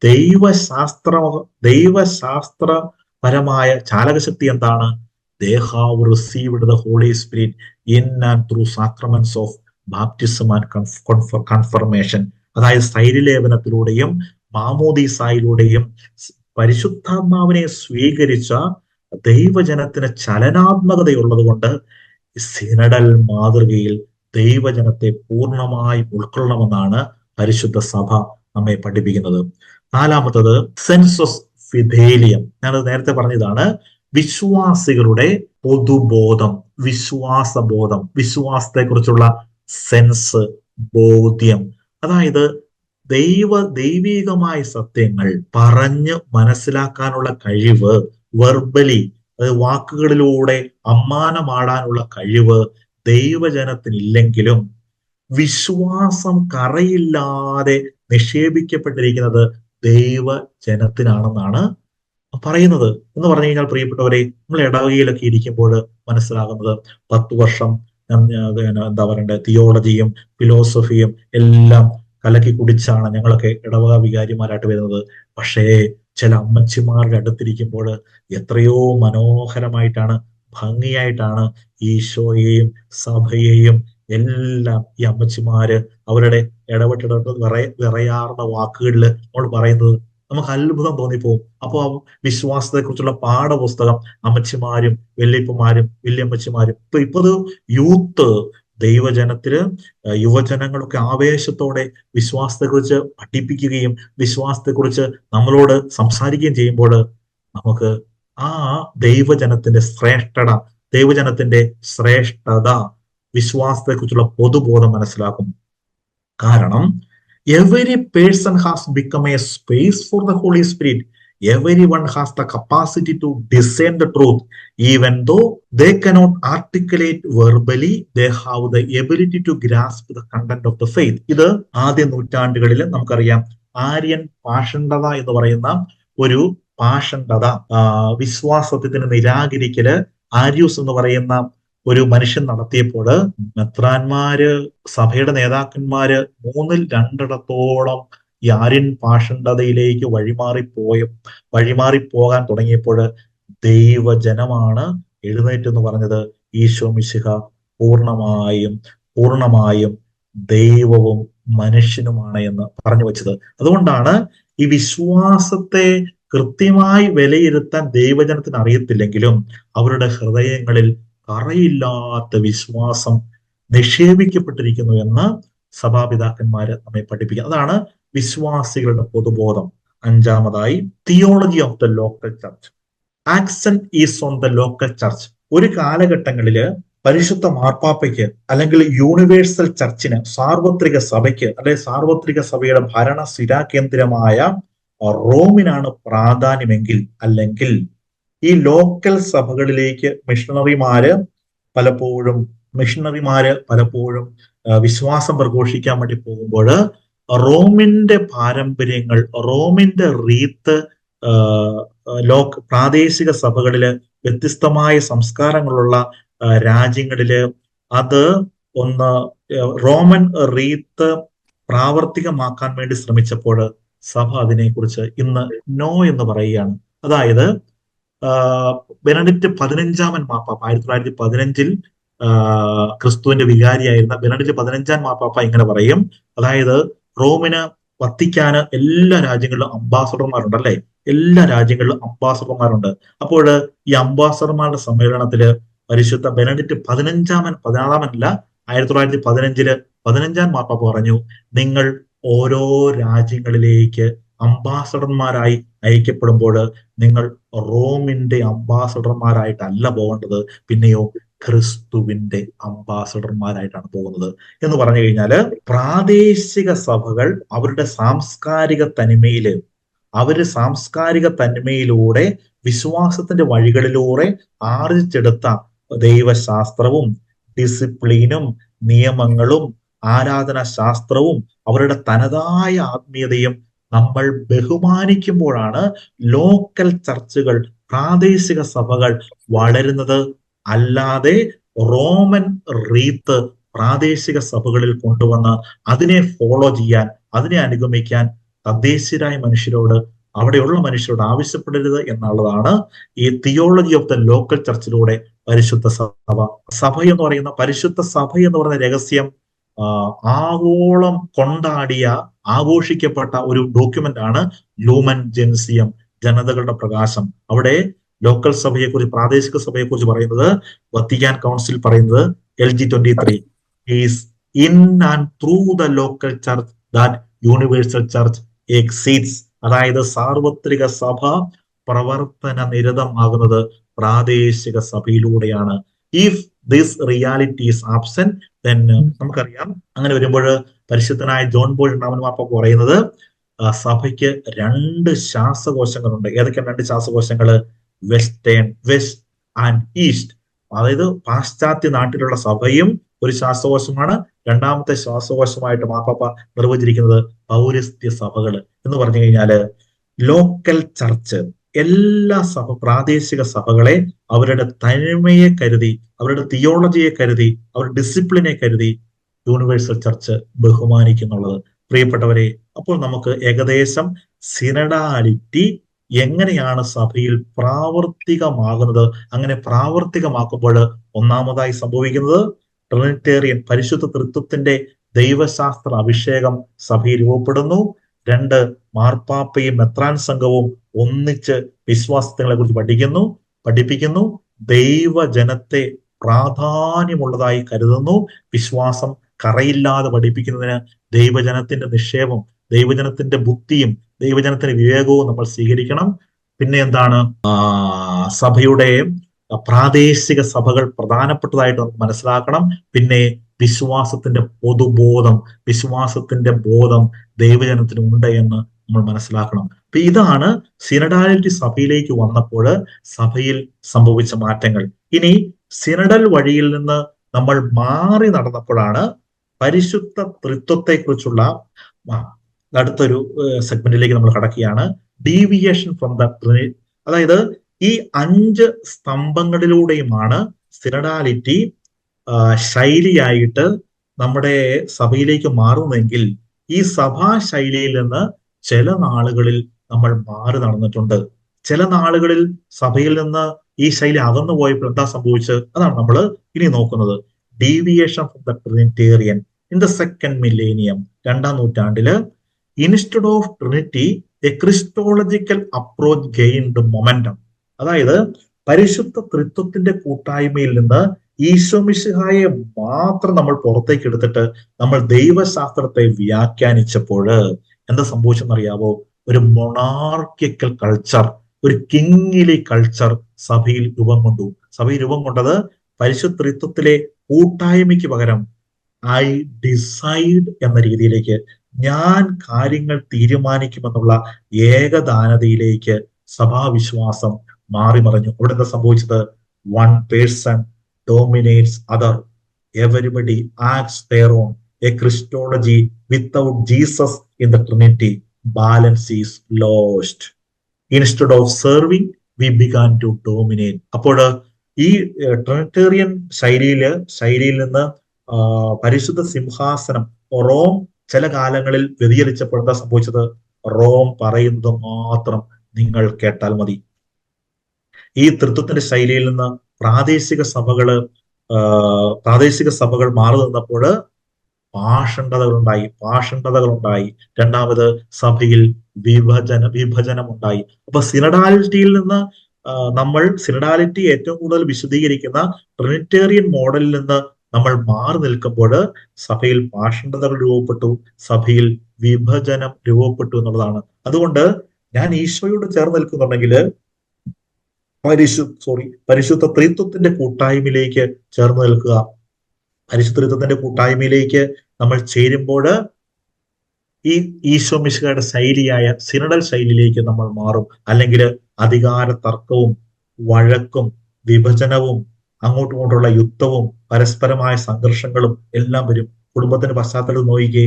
ദൈവശാസ്ത്രപരമായ ചാലകശക്തി എന്താണ്? They have received the Holy Spirit in and through sacraments of baptism and confirmation. അതായത് സ്ഥൈര്യലേപനത്തിലൂടെയും മാമോദീസായിലൂടെയും പരിശുദ്ധാത്മാവിനെ സ്വീകരിച്ച ദൈവജനത്തിന് ചലനാത്മകതയുള്ളത് കൊണ്ട് സിനഡൽ മാതൃകയിൽ ദൈവജനത്തെ പൂർണ്ണമായി ഉൾക്കൊള്ളണമെന്നാണ് പരിശുദ്ധ സഭ നമ്മെ പഠിപ്പിക്കുന്നത്. നാലാമത്തത് സെൻസസ് ഫിദേലിയം. ഞാനത് നേരത്തെ പറഞ്ഞതാണ്. വിശ്വാസികളുടെ പൊതുബോധം, വിശ്വാസബോധം, വിശ്വാസത്തെക്കുറിച്ചുള്ള സെൻസ്, ബോധ്യം. അതായത് ദൈവീകമായ സത്യങ്ങൾ പറഞ്ഞ് മനസ്സിലാക്കാനുള്ള കഴിവ്, വെർബലി, അതായത് വാക്കുകളിലൂടെ അമ്മാനമാടാനുള്ള കഴിവ് ദൈവജനത്തിനില്ലെങ്കിലും വിശ്വാസം കറയില്ലാതെ നിക്ഷേപിക്കപ്പെട്ടിരിക്കുന്നത് ദൈവജനത്തിനാണെന്നാണ് പറയുന്നത്. എന്ന് പറഞ്ഞു കഴിഞ്ഞാൽ പ്രിയപ്പെട്ടവരെ, നമ്മൾ ഇടവകയിലൊക്കെ ഇരിക്കുമ്പോൾ മനസ്സിലാകുന്നത് 10 വർഷം എന്താ പറയണ്ടേ, തിയോളജിയും ഫിലോസഫിയും എല്ലാം കലക്കി കുടിച്ചാണ് ഞങ്ങളൊക്കെ ഇടവക വികാരിമാരായിട്ട് വരുന്നത്. പക്ഷേ ചില അമ്മച്ചിമാരുടെ അടുത്തിരിക്കുമ്പോൾ എത്രയോ മനോഹരമായിട്ടാണ്, ഭംഗിയായിട്ടാണ് ഈശോയെയും സഭയെയും എല്ലാം ഈ അമ്മച്ചിമാര് അവരുടെ ഇടപെട്ടിടപെട്ട് വിറയാർന്ന വാക്കുകളിൽ നമ്മൾ പറയുന്നത്. നമുക്ക് അത്ഭുതം തോന്നിപ്പോവും. അപ്പോൾ ആ വിശ്വാസത്തെക്കുറിച്ചുള്ള പാഠപുസ്തകം അമ്മച്ചിമാരും വല്യപ്പന്മാരും വല്യമ്മച്ചിമാരും ഇപ്പൊ യൂത്ത് ദൈവജനത്തില് യുവജനങ്ങളൊക്കെ ആവേശത്തോടെ വിശ്വാസത്തെക്കുറിച്ച് പഠിപ്പിക്കുകയും വിശ്വാസത്തെക്കുറിച്ച് നമ്മളോട് സംസാരിക്കുകയും ചെയ്യുമ്പോൾ നമുക്ക് ആ ദൈവജനത്തിന്റെ ശ്രേഷ്ഠത, വിശ്വാസത്തെക്കുറിച്ചുള്ള പൊതുബോധം മനസ്സിലാക്കും. കാരണം every person has become a space for the Holy Spirit. Everyone has the capacity to discern the truth. Even though they cannot articulate verbally, they have the ability to grasp the content of the faith. ഇത് ആദ്യ നൂറ്റാണ്ടുകളിൽ നമുക്കറിയാം ആര്യൻ പാഷണ്ഡത എന്ന് പറയുന്ന ഒരു പാഷണ്ഡത, വിശ്വാസത്തിന് നിരാകരിക്കല് ആര്യൂസ് എന്ന് പറയുന്ന ഒരു മനുഷ്യൻ നടത്തിയപ്പോൾ മെത്രാന്മാര്, സഭയുടെ നേതാക്കന്മാര് 2/3 ഈ ആര്യൻ പാഷണ്ഡതയിലേക്ക് വഴിമാറിപ്പോകാൻ തുടങ്ങിയപ്പോൾ ദൈവജനമാണ് എഴുന്നേറ്റെന്ന് പറഞ്ഞത് ഈശോ മിശിഹ പൂർണ്ണമായും ദൈവവും മനുഷ്യനുമാണ് എന്ന് പറഞ്ഞു വെച്ചത്. അതുകൊണ്ടാണ് ഈ വിശ്വാസത്തെ കൃത്യമായി വിലയിരുത്താൻ ദൈവജനത്തിന് അറിയത്തില്ലെങ്കിലും അവരുടെ ഹൃദയങ്ങളിൽ കറയില്ലാത്ത വിശ്വാസം നിക്ഷേപിക്കപ്പെട്ടിരിക്കുന്നു എന്ന് സഭാപിതാക്കന്മാര് നമ്മെ പഠിപ്പിക്കുക. അതാണ് വിശ്വാസികളുടെ പൊതുബോധം. അഞ്ചാമതായി theology of the local church. Accent is on the local church. ഒരു കാലഘട്ടങ്ങളില് പരിശുദ്ധ മാർപ്പാപ്പയ്ക്ക് അല്ലെങ്കിൽ യൂണിവേഴ്സൽ ചർച്ചിന്, സാർവത്രിക സഭയ്ക്ക് അല്ലെങ്കിൽ സാർവത്രിക സഭയുടെ ഭരണ സ്ഥിരാകേന്ദ്രമായ റോമിനാണ് പ്രാധാന്യമെങ്കിൽ, അല്ലെങ്കിൽ ഈ ലോക്കൽ സഭകളിലേക്ക് മിഷണറിമാര് പലപ്പോഴും വിശ്വാസം പ്രഘോഷിക്കാൻ വേണ്ടി പോകുമ്പോൾ റോമിന്റെ പാരമ്പര്യങ്ങൾ, റോമിന്റെ റീത്ത് പ്രാദേശിക സഭകളില് വ്യത്യസ്തമായ സംസ്കാരങ്ങളുള്ള രാജ്യങ്ങളില് അത് റോമൻ റീത്ത് പ്രാവർത്തികമാക്കാൻ വേണ്ടി ശ്രമിച്ചപ്പോൾ സഭ അതിനെക്കുറിച്ച് ഇന്ന് നോ എന്ന് പറയുകയാണ്. അതായത് ബെനഡിക്റ്റ് 15 മാർപ്പാപ്പ 1915 ക്രിസ്തുവിന്റെ വികാരിയായിരുന്ന ബെനഡിക്റ്റ് 15 മാർപ്പാപ്പ ഇങ്ങനെ പറയും. അതായത് റോമിന് വത്തിക്കാന് എല്ലാ രാജ്യങ്ങളിലും അംബാസഡർമാരുണ്ട് അല്ലെ? എല്ലാ രാജ്യങ്ങളിലും അംബാസഡർമാരുണ്ട്. അപ്പോൾ ഈ അംബാസഡർമാരുടെ സമ്മേളനത്തില് പരിശുദ്ധ ബെനഡിക്ട് പതിനാറാമനല്ല, 1915 15 മാർപ്പാപ്പ പറഞ്ഞു, നിങ്ങൾ ഓരോ രാജ്യങ്ങളിലേക്ക് അംബാസഡർമാരായി അയക്കപ്പെടുമ്പോൾ നിങ്ങൾ റോമിന്റെ അംബാസഡർമാരായിട്ടല്ല പോകേണ്ടത്, പിന്നെയോ ക്രിസ്തുവിന്റെ അംബാസഡർമാരായിട്ടാണ് പോകുന്നത്. എന്ന് പറഞ്ഞു കഴിഞ്ഞാല് പ്രാദേശിക സഭകൾ അവരുടെ സാംസ്കാരിക തനിമയിലൂടെ വിശ്വാസത്തിന്റെ വഴികളിലൂടെ ആർജിച്ചെടുത്ത ദൈവശാസ്ത്രവും ഡിസിപ്ലിനും നിയമങ്ങളും ആരാധനാ ശാസ്ത്രവും അവരുടെ തനതായ ആത്മീയതയും നമ്മൾ ബഹുമാനിക്കുമ്പോഴാണ് ലോക്കൽ ചർച്ചുകൾ, പ്രാദേശിക സഭകൾ വളരുന്നത്. അല്ലാതെ റോമൻ റീത്ത് പ്രാദേശിക സഭകളിൽ കൊണ്ടുവന്ന് അതിനെ ഫോളോ ചെയ്യാൻ, അതിനെ അനുഗമിക്കാൻ തദ്ദേശീയരായ മനുഷ്യരോട്, അവിടെയുള്ള മനുഷ്യരോട് ആവശ്യപ്പെടരുത് എന്നുള്ളതാണ് ഈ തിയോളജി ഓഫ് ദ ലോക്കൽ ചർച്ചിലൂടെ പരിശുദ്ധ പരിശുദ്ധ സഭ എന്ന് പറയുന്ന രഹസ്യം ആഗോളം കൊണ്ടാടിയ, ആഘോഷിക്കപ്പെട്ട ഒരു ഡോക്യുമെന്റ് ആണ് ലൂമൻ ജെൻസിയം, ജനതകളുടെ പ്രകാശം. അവിടെ ലോക്കൽ സഭയെക്കുറിച്ച്, പ്രാദേശിക സഭയെക്കുറിച്ച് പറയുന്നത്, വത്തിക്കാൻ കൗൺസിൽ പറയുന്നത് LG23 is in and through the local church that universal church exists. അതായത് സാർവത്രിക സഭ പ്രവർത്തന നിരതമാകുന്നത് പ്രാദേശിക സഭയിലൂടെയാണ്. If this reality is absent then നമുക്കറിയാം, അങ്ങനെ വരുമ്പോൾ പരിശുദ്ധനായ ജോൺ പോൾ രണ്ടാമൻ മാർപ്പാപ്പ പറയുന്നത് സഭയ്ക്ക് 2 ശ്വാസകോശങ്ങളുണ്ട്. ഏതൊക്കെയാണ് 2 ശ്വാസകോശങ്ങള്? West and east. അതായത് പാശ്ചാത്യ നാട്ടിലുള്ള സഭയും ഒരു ശ്വാസകോശമാണ്. രണ്ടാമത്തെ ശ്വാസകോശമായിട്ട് മാർപ്പാപ്പ നിർവചിച്ചിരിക്കുന്നത് പൗരസ്ത്യ സഭകൾ എന്ന് പറഞ്ഞു കഴിഞ്ഞാല് ലോക്കൽ ചർച്ച് എല്ലാ പ്രാദേശിക സഭകളെ അവരുടെ തനിമയെ കരുതി, അവരുടെ തിയോളജിയെ കരുതി, അവരുടെ ഡിസിപ്ലിനെ കരുതി യൂണിവേഴ്സൽ ചർച്ച് ബഹുമാനിക്കുന്നുള്ളത്. പ്രിയപ്പെട്ടവരെ, അപ്പോൾ നമുക്ക് ഏകദേശം സിനഡാലിറ്റി എങ്ങനെയാണ് സഭയിൽ പ്രാവർത്തികമാകുന്നത്, അങ്ങനെ പ്രാവർത്തികമാക്കുമ്പോൾ ഒന്നാമതായി സംഭവിക്കുന്നത് ട്രിനിറ്റേറിയൻ പരിശുദ്ധ തൃത്വത്തിന്റെ ദൈവശാസ്ത്ര അഭിഷേകം സഭയിൽ രൂപപ്പെടുന്നു. 2, മാർപ്പാപ്പയും മെത്രാൻ സംഘവും ഒന്നിച്ച് വിശ്വാസങ്ങളെ കുറിച്ച് പഠിപ്പിക്കുന്നു. ദൈവജനത്തെ പ്രാധാന്യമുള്ളതായി കരുതുന്നു. വിശ്വാസം കറയില്ലാതെ പഠിപ്പിക്കുന്നതിന് ദൈവജനത്തിന്റെ നിക്ഷേപം, ദൈവജനത്തിന്റെ ബുദ്ധിയും ദൈവജനത്തിന്റെ വിവേകവും നമ്മൾ സ്വീകരിക്കണം. പിന്നെ എന്താണ്, സഭയുടെ പ്രാദേശിക സഭകൾ പ്രധാനപ്പെട്ടതായിട്ട് നമുക്ക് മനസ്സിലാക്കണം. പിന്നെ വിശ്വാസത്തിന്റെ പൊതുബോധം, വിശ്വാസത്തിന്റെ ബോധം ദൈവജനത്തിന് ഉണ്ട് എന്ന് നമ്മൾ മനസ്സിലാക്കണം. അപ്പൊ ഇതാണ് സിനഡാലിറ്റി സഭയിലേക്ക് വന്നപ്പോൾ സഭയിൽ സംഭവിച്ച മാറ്റങ്ങൾ. ഇനി സിനഡൽ വഴിയിൽ നിന്ന് നമ്മൾ മാറി നടന്നപ്പോഴാണ് പരിശുദ്ധ ത്രിത്വത്തെ കുറിച്ചുള്ള അടുത്തൊരു സെഗ്മെന്റിലേക്ക് നമ്മൾ കടക്കുകയാണ്. Deviation from the Trinity. അതായത് ഈ 5 സ്തംഭങ്ങളിലൂടെയുമാണ് സിനഡാലിറ്റി ശൈലിയായിട്ട് നമ്മുടെ സഭയിലേക്ക് മാറുന്നതെങ്കിൽ ഈ സഭാ ശൈലിയിൽ നിന്ന് ചില നാളുകളിൽ നമ്മൾ മാറി നടന്നിട്ടുണ്ട്. ചില നാളുകളിൽ സഭയിൽ നിന്ന് ഈ ശൈലി അകന്നു പോയപ്പോൾ എന്താ സംഭവിച്ചത്? അതാണ് നമ്മൾ ഇനി നോക്കുന്നത്. Deviation from the Trinitarian in the second millennium, 2-ാം നൂറ്റാണ്ടില് instead of Trinity a Christological approach gained momentum. അതായത് പരിശുദ്ധ ത്രിത്വത്തിന്റെ കൂട്ടായ്മയിൽ നിന്ന് ഈശോമിശിഹായെ മാത്രം നമ്മൾ പുറത്തേക്ക് എടുത്തിട്ട് നമ്മൾ ദൈവശാസ്ത്രത്തെ വ്യാഖ്യാനിച്ചപ്പോൾ എന്താ സംഭവിച്ചെന്നറിയാവോ? ഒരു മൊണാർക്കിക്കൽ കൾച്ചർ, ഒരു കിങ്ങിലി കൾച്ചർ സഭയിൽ രൂപം കൊണ്ടു. സഭയിൽ രൂപം കൊണ്ടത് പരിശുദ്ധ ത്രിത്വത്തിലെ കൂട്ടായ്മയ്ക്ക് പകരം ഐ ഡിസൈഡ് എന്ന രീതിയിലേക്ക്, ഞാൻ കാര്യങ്ങൾ തീരുമാനിക്കുമെന്നുള്ള ഏകദാനതയിലേക്ക് സഭാവിശ്വാസം മാറിമറിഞ്ഞു. അവിടെ എന്താ സംഭവിച്ചത്? One person dominates other. Everybody acts their own. A Christology without Jesus in the Trinity. Balance is lost. Instead of serving, we began to dominate. അപ്പോൾ ഈ ട്രിനിറ്റേറിയൻ ശൈലിയിൽ നിന്ന് പരിശുദ്ധ സിംഹാസനം റോം ചില കാലങ്ങളിൽ വ്യതിചലിച്ചപ്പോൾ എന്താ സംഭവിച്ചത്? റോം പറയുന്നത് മാത്രം നിങ്ങൾ കേട്ടാൽ മതി. ഈ തൃത്വത്തിന്റെ ശൈലിയിൽ നിന്ന് പ്രാദേശിക സഭകൾ മാറി നിന്നപ്പോൾ പാഷണ്ഡതകളുണ്ടായി. രണ്ടാമത് സഭയിൽ വിഭജനം ഉണ്ടായി. അപ്പൊ സിനഡാലിറ്റിയിൽ നിന്ന് നമ്മൾ സിനഡാലിറ്റി ഏറ്റവും കൂടുതൽ വിശദീകരിക്കുന്ന ട്രിനിറ്റേറിയൻ മോഡലിൽ നിന്ന് നമ്മൾ മാറി നിൽക്കുമ്പോൾ സഭയിൽ പാഷണ്ഡതകൾ രൂപപ്പെട്ടു, സഭയിൽ വിഭജനം രൂപപ്പെട്ടു എന്നുള്ളതാണ്. അതുകൊണ്ട് ഞാൻ ഈശോയോട് ചേർന്ന് നിൽക്കുന്നുണ്ടെങ്കിൽ പരിശുദ്ധ ത്രിത്വത്തിന്റെ കൂട്ടായ്മയിലേക്ക് ചേർന്ന് നിൽക്കുക. പരിശുദ്ധ ത്രിത്വത്തിന്റെ കൂട്ടായ്മയിലേക്ക് നമ്മൾ ചേരുമ്പോൾ ഈ ഈശോ മിശിഹായുടെ ശൈലിയായ സിനഡൽ ശൈലിയിലേക്ക് നമ്മൾ മാറും. അല്ലെങ്കിൽ അധികാര തർക്കവും വഴക്കും വിഭജനവും അങ്ങോട്ടും ഇങ്ങോട്ടുള്ള യുദ്ധവും പരസ്പരമായ സംഘർഷങ്ങളും എല്ലാം വരും. കുടുംബത്തിന്റെ പശ്ചാത്തലം നോക്കിക്കേ,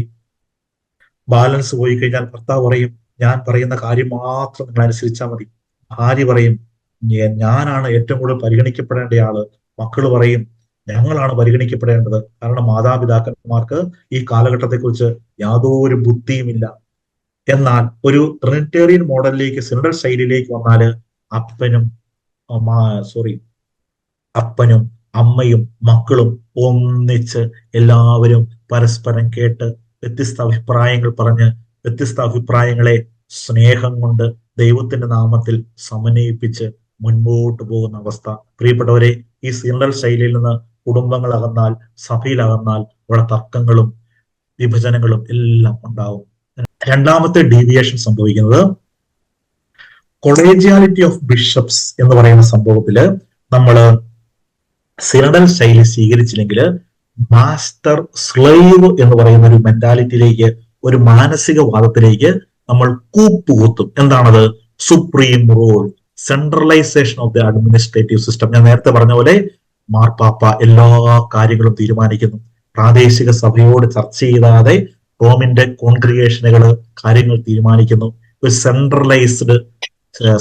ബാലൻസ് പോയി കഴിഞ്ഞാൽ ഭർത്താവ് പറയും ഞാൻ പറയുന്ന കാര്യം മാത്രം നിങ്ങൾ അനുസരിച്ചാൽ മതി. ഭാര്യ പറയും ഞാനാണ് ഏറ്റവും കൂടുതൽ പരിഗണിക്കപ്പെടേണ്ട ആള്. മക്കള് പറയും ഞങ്ങളാണ് പരിഗണിക്കപ്പെടേണ്ടത്. കാരണം മാതാപിതാക്കന്മാർക്ക് ഈ കാലഘട്ടത്തെക്കുറിച്ച് യാതൊരു ബുദ്ധിയുമില്ല. എന്നാൽ ഒരു ട്രിനിറ്റേറിയൻ മോഡലിലേക്ക്, സിനഡൽ ശൈലിയിലേക്ക് വന്നാല് അപ്പനും അമ്മയും മക്കളും ഒന്നിച്ച് എല്ലാവരും പരസ്പരം കേട്ട് വ്യത്യസ്ത അഭിപ്രായങ്ങൾ പറഞ്ഞ് വ്യത്യസ്ത അഭിപ്രായങ്ങളെ സ്നേഹം കൊണ്ട് ദൈവത്തിന്റെ നാമത്തിൽ സമന്വയിപ്പിച്ച് മുൻപോട്ട് പോകുന്ന അവസ്ഥ. പ്രിയപ്പെട്ടവരെ, ഈ സിനഡൽ ശൈലിയിൽ നിന്ന് കുടുംബങ്ങൾ അകന്നാൽ, സഭയിലകന്നാൽ അവിടെ തർക്കങ്ങളും വിഭജനങ്ങളും എല്ലാം ഉണ്ടാവും. രണ്ടാമത്തെ ഡീവിയേഷൻ സംഭവിക്കുന്നത് കൊളേജിയാലിറ്റി ഓഫ് ബിഷപ്സ് എന്ന് പറയുന്ന സംഭവത്തില് നമ്മൾ സിനഡൽ ശൈലി സ്വീകരിച്ചില്ലെങ്കിൽ മാസ്റ്റർ സ്ലേവ് എന്ന് പറയുന്ന ഒരു മെന്റാലിറ്റിയിലേക്ക്, ഒരു മാനസികവാദത്തിലേക്ക് നമ്മൾ കൂപ്പുകുത്തും. എന്താണത്? Supreme rule, centralisation of the administrative system. ഞാൻ നേരത്തെ പറഞ്ഞ പോലെ മാർപ്പാപ്പ എല്ലാ കാര്യങ്ങളും തീരുമാനിക്കുന്നു. പ്രാദേശിക സഭയോട് ചർച്ച ചെയ്താതെ റോമിന്റെ കോൺഗ്രിഗേഷനുകൾ കാര്യങ്ങൾ തീരുമാനിക്കുന്നു. ഒരു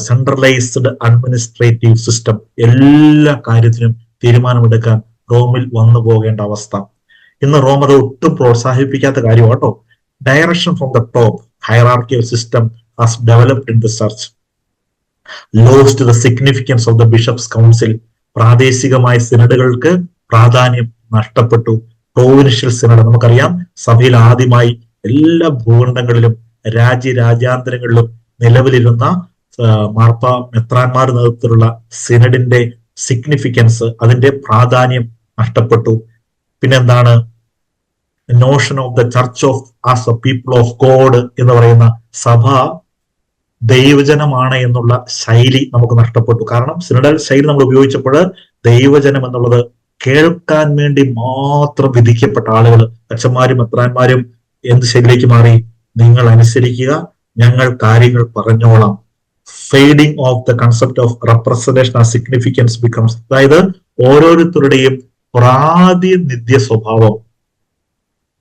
സെൻട്രലൈസ്ഡ് അഡ്മിനിസ്ട്രേറ്റീവ് സിസ്റ്റം, എല്ലാ കാര്യത്തിനും തീരുമാനമെടുക്കാൻ റോമിൽ വന്നു പോകേണ്ട അവസ്ഥ. ഇന്ന് റോം അത് ഒട്ടും പ്രോത്സാഹിപ്പിക്കാത്ത കാര്യമാണ് കേട്ടോ. Direction from the top, hierarchical system has developed in the church, lost the significance of the bishops council. പ്രാദേശികമായ സിനഡുകൾക്ക് പ്രാധാന്യം നഷ്ടപ്പെട്ടു. പ്രൊവിൻഷ്യൽ സിനഡ്, നമുക്കറിയാം സഭയിൽ ആദ്യമായി എല്ലാ ഭൂഖണ്ഡങ്ങളിലും രാജ്യാന്തരങ്ങളിലും നിലവിലിരുന്ന മെത്രാന്മാർ നേതൃത്വത്തിലുള്ള സിനഡിന്റെ സിഗ്നിഫിക്കൻസ്, അതിന്റെ പ്രാധാന്യം നഷ്ടപ്പെട്ടു. പിന്നെന്താണ്? Notion of the church of as A people of God എന്ന് പറയുന്ന സഭ ദൈവജനമാണ് എന്നുള്ള ശൈലി നമുക്ക് നഷ്ടപ്പെട്ടു. കാരണം സിനഡൽ ശൈലി നമ്മൾ ഉപയോഗിച്ചപ്പോൾ ദൈവജനം എന്നുള്ളത് കേൾക്കാൻ വേണ്ടി മാത്രം വിധിക്കപ്പെട്ട ആളുകൾ, അച്ഛന്മാരും മെത്രാന്മാരും എന്ത് ശൈലിയിലേക്ക് മാറി? നിങ്ങൾ അനുസരിക്കുക, ഞങ്ങൾ കാര്യങ്ങൾ പറഞ്ഞോളാം. Fading of the concept of representation and significance becomes. അതായത് ഓരോരുത്തരുടെയും പ്രാതിനിധ്യ സ്വഭാവം,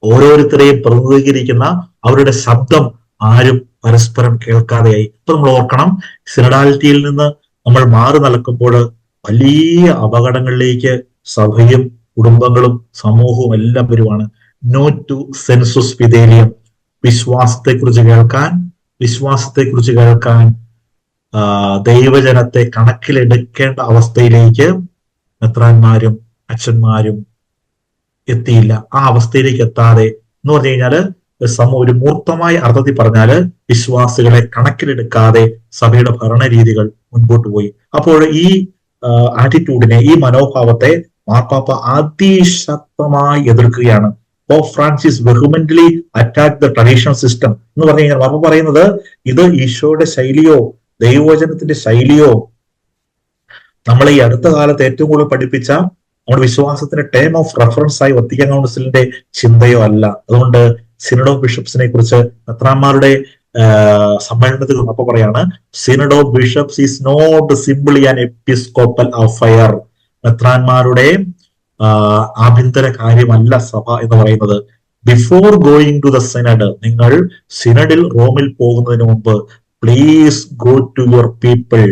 ഓരോരുത്തരെയും പ്രതിനിധീകരിക്കുന്ന അവരുടെ ശബ്ദം ആരും പരസ്പരം കേൾക്കാതെയായി. ഇപ്പൊ നമ്മൾ ഓർക്കണം, സിനഡാലിറ്റിയിൽ നിന്ന് നമ്മൾ മാറി നടക്കുമ്പോൾ വലിയ അപകടങ്ങളിലേക്ക് സഭയും കുടുംബങ്ങളും സമൂഹവും എല്ലാം വരുവാണ്. നോ ടു സെൻസുസ് ഫിദേലിയം, വിശ്വാസത്തെക്കുറിച്ച് കേൾക്കാൻ ദൈവജനത്തെ കണക്കിലെടുക്കേണ്ട അവസ്ഥയിലേക്ക് മെത്രാന്മാരും അച്ഛന്മാരും എത്തിയില്ല. ആ അവസ്ഥയിലേക്ക് എത്താതെ എന്ന് പറഞ്ഞു കഴിഞ്ഞാല് ഒരു മൂർത്തമായ അർത്ഥത്തിൽ പറഞ്ഞാല് വിശ്വാസികളെ കണക്കിലെടുക്കാതെ സഭയുടെ ഭരണരീതികൾ മുൻപോട്ട് പോയി. അപ്പോൾ ഈ ആറ്റിറ്റ്യൂഡിനെ, ഈ മനോഭാവത്തെ മാർപ്പാപ്പ അതിശക്തമായി എതിർക്കുകയാണ്. Pope Francis vehemently attack the traditional system എന്ന് പറഞ്ഞു കഴിഞ്ഞാൽ മാർപ്പാപ്പ പറയുന്നത് ഇത് ഈശോയുടെ ശൈലിയോ ദൈവവചനത്തിന്റെ ശൈലിയോ നമ്മളെ ഈ അടുത്ത കാലത്ത് ഏറ്റവും കൂടുതൽ പഠിപ്പിച്ച നമ്മുടെ വിശ്വാസത്തിന്റെ ടേം ഓഫ് റെഫറൻസ് ആയി വത്തിക്കാൻ കൗൺസിലിന്റെ ചിന്തയോ അല്ല. അതുകൊണ്ട് സിനഡ് ഓഫ് ബിഷപ്സിനെ കുറിച്ച് മെത്രാന്മാരുടെ സമ്മേളനത്തിൽ വന്നപ്പോൾ പറയാണ്, synod of bishops is not simply an episcopal affair. മെത്രാന്മാരുടെ ആഭ്യന്തര കാര്യമല്ല സഭ എന്ന് പറയുന്നത്. Before going to the synod, നിങ്ങൾ സിനഡിൽ റോമിൽ പോകുന്നതിന് മുമ്പ് please go to your people.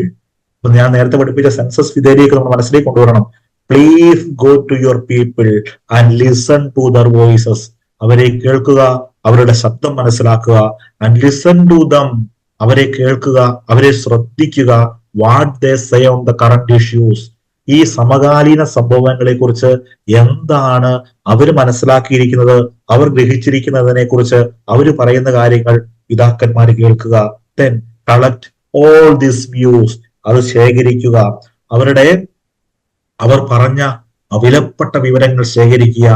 ഞാൻ നേരത്തെ പഠിപ്പിച്ച സെൻസസ് ഫിദേലിയൊക്കെ നമ്മൾ മനസ്സിലേക്ക് കൊണ്ടുവരണം. Please go to your people and listen to their voices. അവരെ കേൾക്കുക, അവരുടെ ശബ്ദം മനസ്സിലാക്കുക. ആൻഡ് ലിസൺ ടു ദം, അവരെ കേൾക്കുക, അവരെ ശ്രദ്ധിക്കുക. What they say on the current issues. ഈ സമകാലീന സംഭവങ്ങളെ കുറിച്ച് എന്താണ് അവർ മനസ്സിലാക്കിയിരിക്കുന്നത്, അവർ ഗ്രഹിച്ചിരിക്കുന്നതിനെ കുറിച്ച് അവർ പറയുന്ന കാര്യങ്ങൾ പിതാക്കന്മാർ കേൾക്കുക. Then collect all these views, അത് ശേഖരിക്കുക. അവർ പറഞ്ഞ വിലപ്പെട്ട വിവരങ്ങൾ ശേഖരിക്കുക.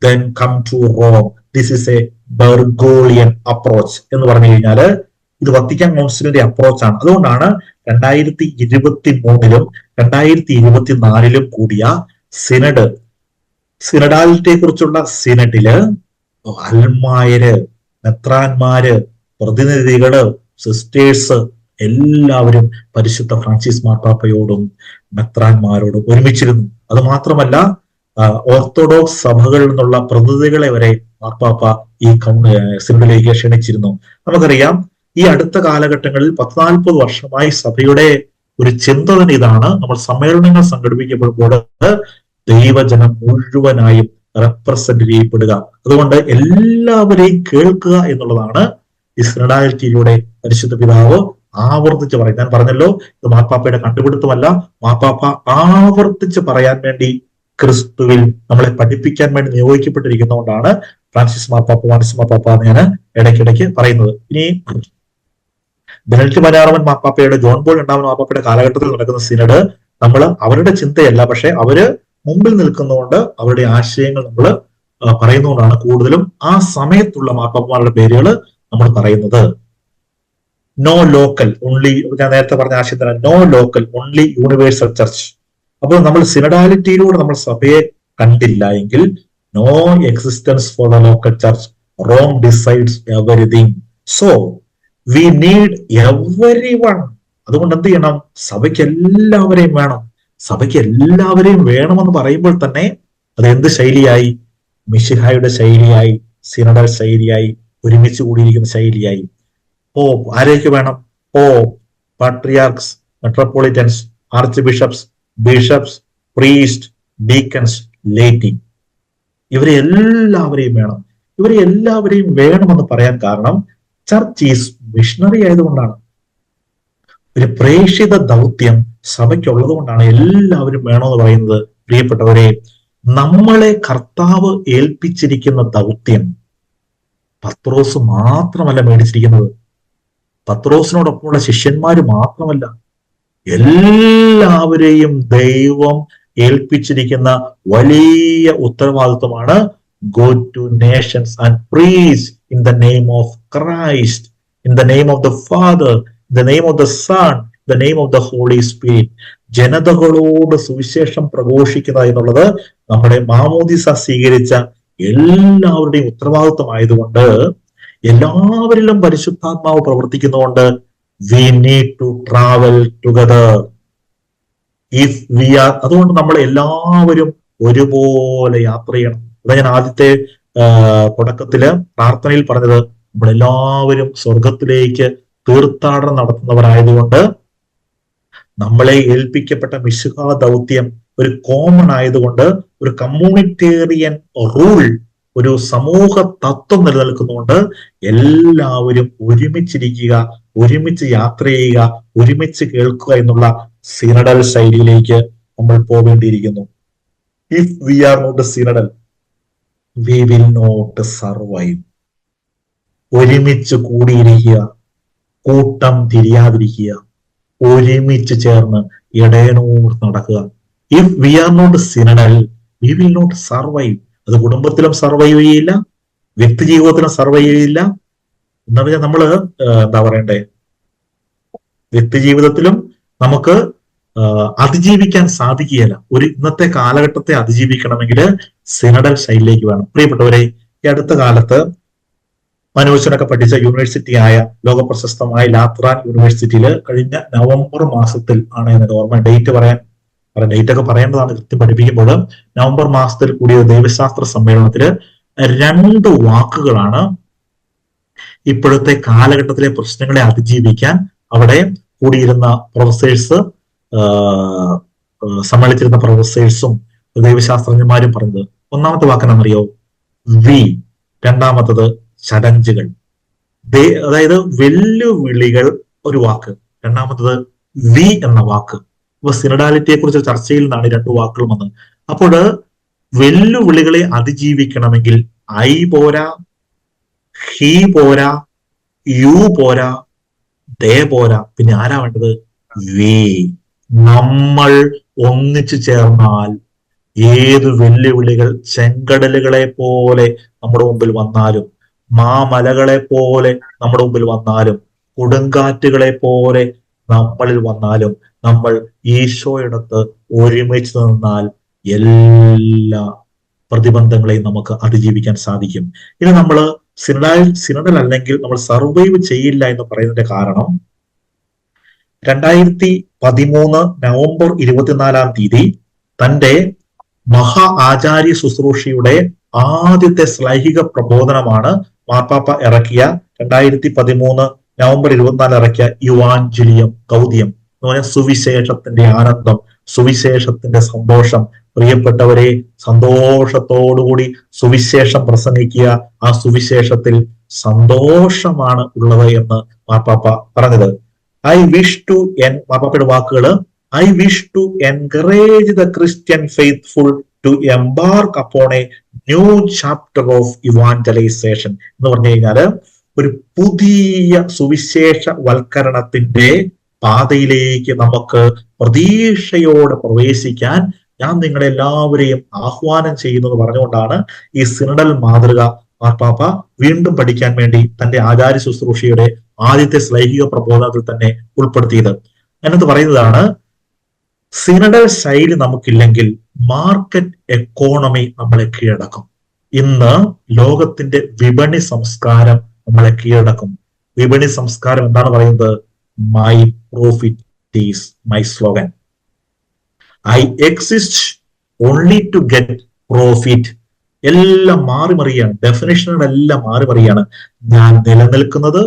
Then come to Rome. This is a Bergoglian approach എന്ന് പറഞ്ഞു കഴിഞ്ഞാൽ ഇത് വത്തിക്കാൻ കൗൺസിലിന്റെ അപ്രോച്ചാണ്. അതുകൊണ്ടാണ് 2023 2024 കൂടിയ സിനഡാലിറ്റിയെ കുറിച്ചുള്ള സിനഡില് അൽമായര്, മെത്രാന്മാര്, പ്രതിനിധികള്, സിസ്റ്റേഴ്സ് എല്ലാവരും പരിശുദ്ധ ഫ്രാൻസിസ് മാർപ്പാപ്പയോടും മെത്രാന്മാരോടും ഒരുമിച്ചിരുന്നു. അത് മാത്രമല്ല ഓർത്തഡോക്സ് സഭകളിൽ നിന്നുള്ള പ്രതിനിധികളെ വരെ മാർപ്പാപ്പ ഈ സിനഡിലേക്ക് ക്ഷണിച്ചിരുന്നു. നമുക്കറിയാം, ഈ അടുത്ത കാലഘട്ടങ്ങളിൽ 40 വർഷമായി സഭയുടെ ഒരു ചിന്ത തന്നെ ഇതാണ്. നമ്മൾ സമ്മേളനങ്ങൾ സംഘടിപ്പിക്കപ്പെടുമ്പോൾ ദൈവജനം മുഴുവനായും റെപ്രസെന്റ് ചെയ്യപ്പെടുക. അതുകൊണ്ട് എല്ലാവരെയും കേൾക്കുക എന്നുള്ളതാണ് ഈ സിനഡാലിറ്റിയിലൂടെ പരിശുദ്ധ പിതാവ് ആവർത്തിച്ച് പറയും. ഞാൻ പറഞ്ഞല്ലോ, ഇത് മാർപ്പാപ്പയുടെ കണ്ടുപിടുത്തമല്ല. മാർപ്പാപ്പ ആവർത്തിച്ച് പറയാൻ വേണ്ടി ക്രിസ്തുവിൽ നമ്മളെ പഠിപ്പിക്കാൻ വേണ്ടി നിയോഗിക്കപ്പെട്ടിരിക്കുന്നതുകൊണ്ടാണ് ഫ്രാൻസിസ് മാർപ്പാപ്പ എന്ന് ഞാൻ ഇടയ്ക്കിടയ്ക്ക് പറയുന്നത്. ഇനി ബെനഡിക്ട് 16 മാർപ്പാപ്പയുടെ, ജോൺ പോൾ 2 മാർപ്പാപ്പയുടെ കാലഘട്ടത്തിൽ നടക്കുന്ന സിനഡ് നമ്മൾ അവരുടെ ചിന്തയല്ല, പക്ഷെ അവര് മുമ്പിൽ നിൽക്കുന്നതുകൊണ്ട് അവരുടെ ആശയങ്ങൾ നമ്മൾ പറയുന്നതുകൊണ്ടാണ് കൂടുതലും ആ സമയത്തുള്ള മാർപ്പാപ്പമാരുടെ പേരുകൾ നമ്മൾ പറയുന്നത്. നോ ലോക്കൽ ഓൺലി, ഞാൻ നേരത്തെ പറഞ്ഞ ആശയം തന്നെ, no local only universal church. അപ്പോൾ നമ്മൾ സിനഡാലിറ്റിയിലൂടെ നമ്മൾ സഭയെ കണ്ടില്ല എങ്കിൽ no existence for the local church. Rome decides everything. So we need everyone. അതുകൊണ്ട് എന്ത് ചെയ്യണം? സഭയ്ക്ക് എല്ലാവരെയും വേണം. സഭയ്ക്ക് എല്ലാവരെയും വേണമെന്ന് പറയുമ്പോൾ തന്നെ അത് എന്ത് ശൈലിയായി? മിശിഹായുടെ ശൈലിയായി, സിനഡൽ ശൈലിയായി, ഒരുമിച്ച് കൂടിയിരിക്കുന്ന ശൈലിയായി. പോപ്പ് ആരേക്ക് വേണം? Pope, patriarchs, metropolitans, archbishops, priest, deacons, laity. ഇവരെ എല്ലാവരെയും വേണം. ഇവരെ എല്ലാവരെയും വേണമെന്ന് പറയാൻ കാരണം ചർച്ച് ഈസ് മിഷണറി ആയതുകൊണ്ടാണ്. ഒരു പ്രേക്ഷിത ദൗത്യം സഭയ്ക്കുള്ളത് കൊണ്ടാണ് എല്ലാവരും വേണമെന്ന് പറയുന്നത്. പ്രിയപ്പെട്ടവരെ, നമ്മളെ കർത്താവ് ഏൽപ്പിച്ചിരിക്കുന്ന ദൗത്യം പത്രോസ് മാത്രമല്ല മേടിച്ചിരിക്കുന്നത്. പത്രോസിനോടൊപ്പമുള്ള ശിഷ്യന്മാര് മാത്രമല്ല, എല്ലാവരെയും ദൈവം ഏൽപ്പിച്ചിരിക്കുന്ന വലിയ ഉത്തരവാദിത്വമാണ് go to nations and preach in the name of Christ, in the name of the Father, in the name of the Son, the name of the Holy Spirit. ജനതകളോട് സുവിശേഷം പ്രഘോഷിക്കുക എന്നുള്ളത് നമ്മുടെ മാമോദിസ സ്വീകരിച്ച എല്ലാവരുടെയും ഉത്തരവാദിത്വമായതുകൊണ്ട്, എല്ലാവരിലും പരിശുദ്ധാത്മാവ് പ്രവർത്തിക്കുന്നതുകൊണ്ട് we need to travel together. If we are, അതുകൊണ്ട് നമ്മൾ എല്ലാവരും ഒരുപോലെ യാത്ര ചെയ്യണം. അതാ ഞാൻ ആദ്യത്തെ തുടക്കത്തില് പ്രാർത്ഥനയിൽ പറഞ്ഞത്. നമ്മളെല്ലാവരും സ്വർഗത്തിലേക്ക് തീർത്ഥാടനം നടത്തുന്നവരായതുകൊണ്ട് നമ്മളെ ഏൽപ്പിക്കപ്പെട്ട മിശിഹാ ദൗത്യം ഒരു കോമൺ ആയതുകൊണ്ട്, ഒരു കമ്മ്യൂണിറ്റേറിയൻ റൂൾ, ഒരു സമൂഹ തത്വം നിലനിൽക്കുന്നുകൊണ്ട് എല്ലാവരും ഒരുമിച്ചിരിക്കുക, ഒരുമിച്ച് യാത്ര ചെയ്യുക, ഒരുമിച്ച് കേൾക്കുക എന്നുള്ള സിനഡൽ ശൈലിയിലേക്ക് നമ്മൾ പോകേണ്ടിയിരിക്കുന്നു. If we are not synodal, we will not survive. ഒരുമിച്ച് കൂടിയിരിക്കുക, കൂട്ടം തിരിയാതിരിക്കുക, ഒരുമിച്ച് ചേർന്ന് ഇടയനോട് നടക്കുക. If we are not synodal, we will not survive. അത് കുടുംബത്തിലും സർവൈവ് ചെയ്യില്ല, വ്യക്തി ജീവിതത്തിലും സർവൈവ് ചെയ്യില്ല. എന്ന് പറഞ്ഞാൽ നമ്മള് എന്താ പറയണ്ടേ, വ്യക്തി ജീവിതത്തിലും നമുക്ക് അതിജീവിക്കാൻ സാധിക്കുകയില്ല. ഒരു ഇന്നത്തെ കാലഘട്ടത്തെ അതിജീവിക്കണമെങ്കിൽ സിനഡൽ ശൈലിയിലേക്ക് വേണം. പ്രിയപ്പെട്ടവരെ, ഈ അടുത്ത കാലത്ത് മനോജനൊക്കെ പഠിച്ച യൂണിവേഴ്സിറ്റിയായ ലോകപ്രശസ്തമായ ലാത്രാൻ യൂണിവേഴ്സിറ്റിയിൽ കഴിഞ്ഞ നവംബർ മാസത്തിൽ ആണ് എന്നെ ഓർമ്മ, ഡേറ്റ് ഒക്കെ പറയേണ്ടതാണ് കൃത്യം പഠിപ്പിക്കുമ്പോൾ. നവംബർ മാസത്തിൽ കൂടിയ ദൈവശാസ്ത്ര സമ്മേളനത്തില് 2 വാക്കുകളാണ് ഇപ്പോഴത്തെ കാലഘട്ടത്തിലെ പ്രശ്നങ്ങളെ അതിജീവിക്കാൻ അവിടെ കൂടിയിരുന്ന പ്രൊഫസേഴ്സ്, സമ്മേളിച്ചിരുന്ന പ്രൊഫസേഴ്സും ദൈവശാസ്ത്രജ്ഞന്മാരും പറഞ്ഞത്. ഒന്നാമത്തെ വാക്കെന്നറിയോ? വി. രണ്ടാമത്തത് ചലഞ്ചുകൾ. അതായത് വെല്ലുവിളികൾ ഒരു വാക്ക്, രണ്ടാമത്തത് വി എന്ന വാക്ക്. അപ്പൊ സിനഡാലിറ്റിയെ കുറിച്ച് ചർച്ചയിൽ നിന്നാണ് രണ്ടു വാക്കുകൾ വന്നത്. അപ്പോൾ വെല്ലുവിളികളെ അതിജീവിക്കണമെങ്കിൽ ഐ പോരാ, ഹീ പോരാ, യു പോരാ, ദേ പോരാ, പിന്നെ ആരാ വേണ്ടത്? വി. നമ്മൾ ഒന്നിച്ചു ചേർന്നാൽ ഏത് വെല്ലുവിളികൾ ചെങ്കടലുകളെ പോലെ നമ്മുടെ മുമ്പിൽ വന്നാലും, മാമലകളെ പോലെ നമ്മുടെ മുമ്പിൽ വന്നാലും, കൊടുങ്കാറ്റുകളെ പോലെ നമ്മളിൽ വന്നാലും, നമ്മൾ ഈശോയിടത്ത് ഒരുമിച്ച് നിന്നാൽ എല്ലാ പ്രതിബന്ധങ്ങളെയും നമുക്ക് അതിജീവിക്കാൻ സാധിക്കും. ഇനി നമ്മൾ സിനഡൽ അല്ലെങ്കിൽ നമ്മൾ സർവൈവ് ചെയ്യില്ല എന്ന് പറയുന്നതിന്റെ കാരണം 2013 നവംബർ 24 തന്റെ മഹാ ആചാര്യ ശുശ്രൂഷയുടെ ആദ്യത്തെ ശ്ലൈഹിക പ്രബോധനമാണ് മാർപ്പാപ്പ ഇറക്കിയ 2013 നവംബർ 24 ഇറക്കിയ യുവാഞ്ചലിയം ഗൗതിയം എന്ന് പറഞ്ഞാൽ സുവിശേഷത്തിന്റെ ആനന്ദം, സുവിശേഷത്തിന്റെ സന്തോഷം. പ്രിയപ്പെട്ടവരെ, സന്തോഷത്തോടുകൂടി സുവിശേഷം പ്രസംഗിക്കുക. ആ സുവിശേഷത്തിൽ സന്തോഷമാണ് ഉള്ളത് എന്ന് മാർപ്പാപ്പ പറഞ്ഞത്. മാർപ്പാപ്പയുടെ വാക്കുകള്, I wish to encourage the Christian faithful to embark upon a new chapter of evangelization എന്ന് പറഞ്ഞു കഴിഞ്ഞാല് ഒരു പുതിയ സുവിശേഷ വൽക്കരണത്തിന്റെ പാതയിലേക്ക് നമുക്ക് പ്രതീക്ഷയോടെ പ്രവേശിക്കാൻ ഞാൻ നിങ്ങളെല്ലാവരെയും ആഹ്വാനം ചെയ്യുന്നത് പറഞ്ഞുകൊണ്ടാണ് ഈ സിനഡൽ മാതൃക മാർപ്പാപ്പ വീണ്ടും പഠിക്കാൻ വേണ്ടി തന്റെ ആചാര്യ ശുശ്രൂഷയുടെ ആദ്യത്തെ ശ്ലൈഹിക പ്രബോധനത്തിൽ തന്നെ ഉൾപ്പെടുത്തിയത്. അതിനകത്ത് പറയുന്നതാണ്, സിനഡൽ ശൈലി നമുക്കില്ലെങ്കിൽ മാർക്കറ്റ് എക്കോണമി നമ്മളെ കീഴടക്കും. ഇന്ന് ലോകത്തിന്റെ വിപണി സംസ്കാരം നമ്മളെ കീഴടക്കും. വിപണി സംസ്കാരം എന്താണ് പറയുന്നത്? My profit is my slogan. I exist only to get profit. എല്ലാം മാറി മറിയാണ്, ഡെഫിനേഷനുകളെല്ലാം മാറി മറിയാണ്. ഞാൻ നിലനിൽക്കുന്നത്,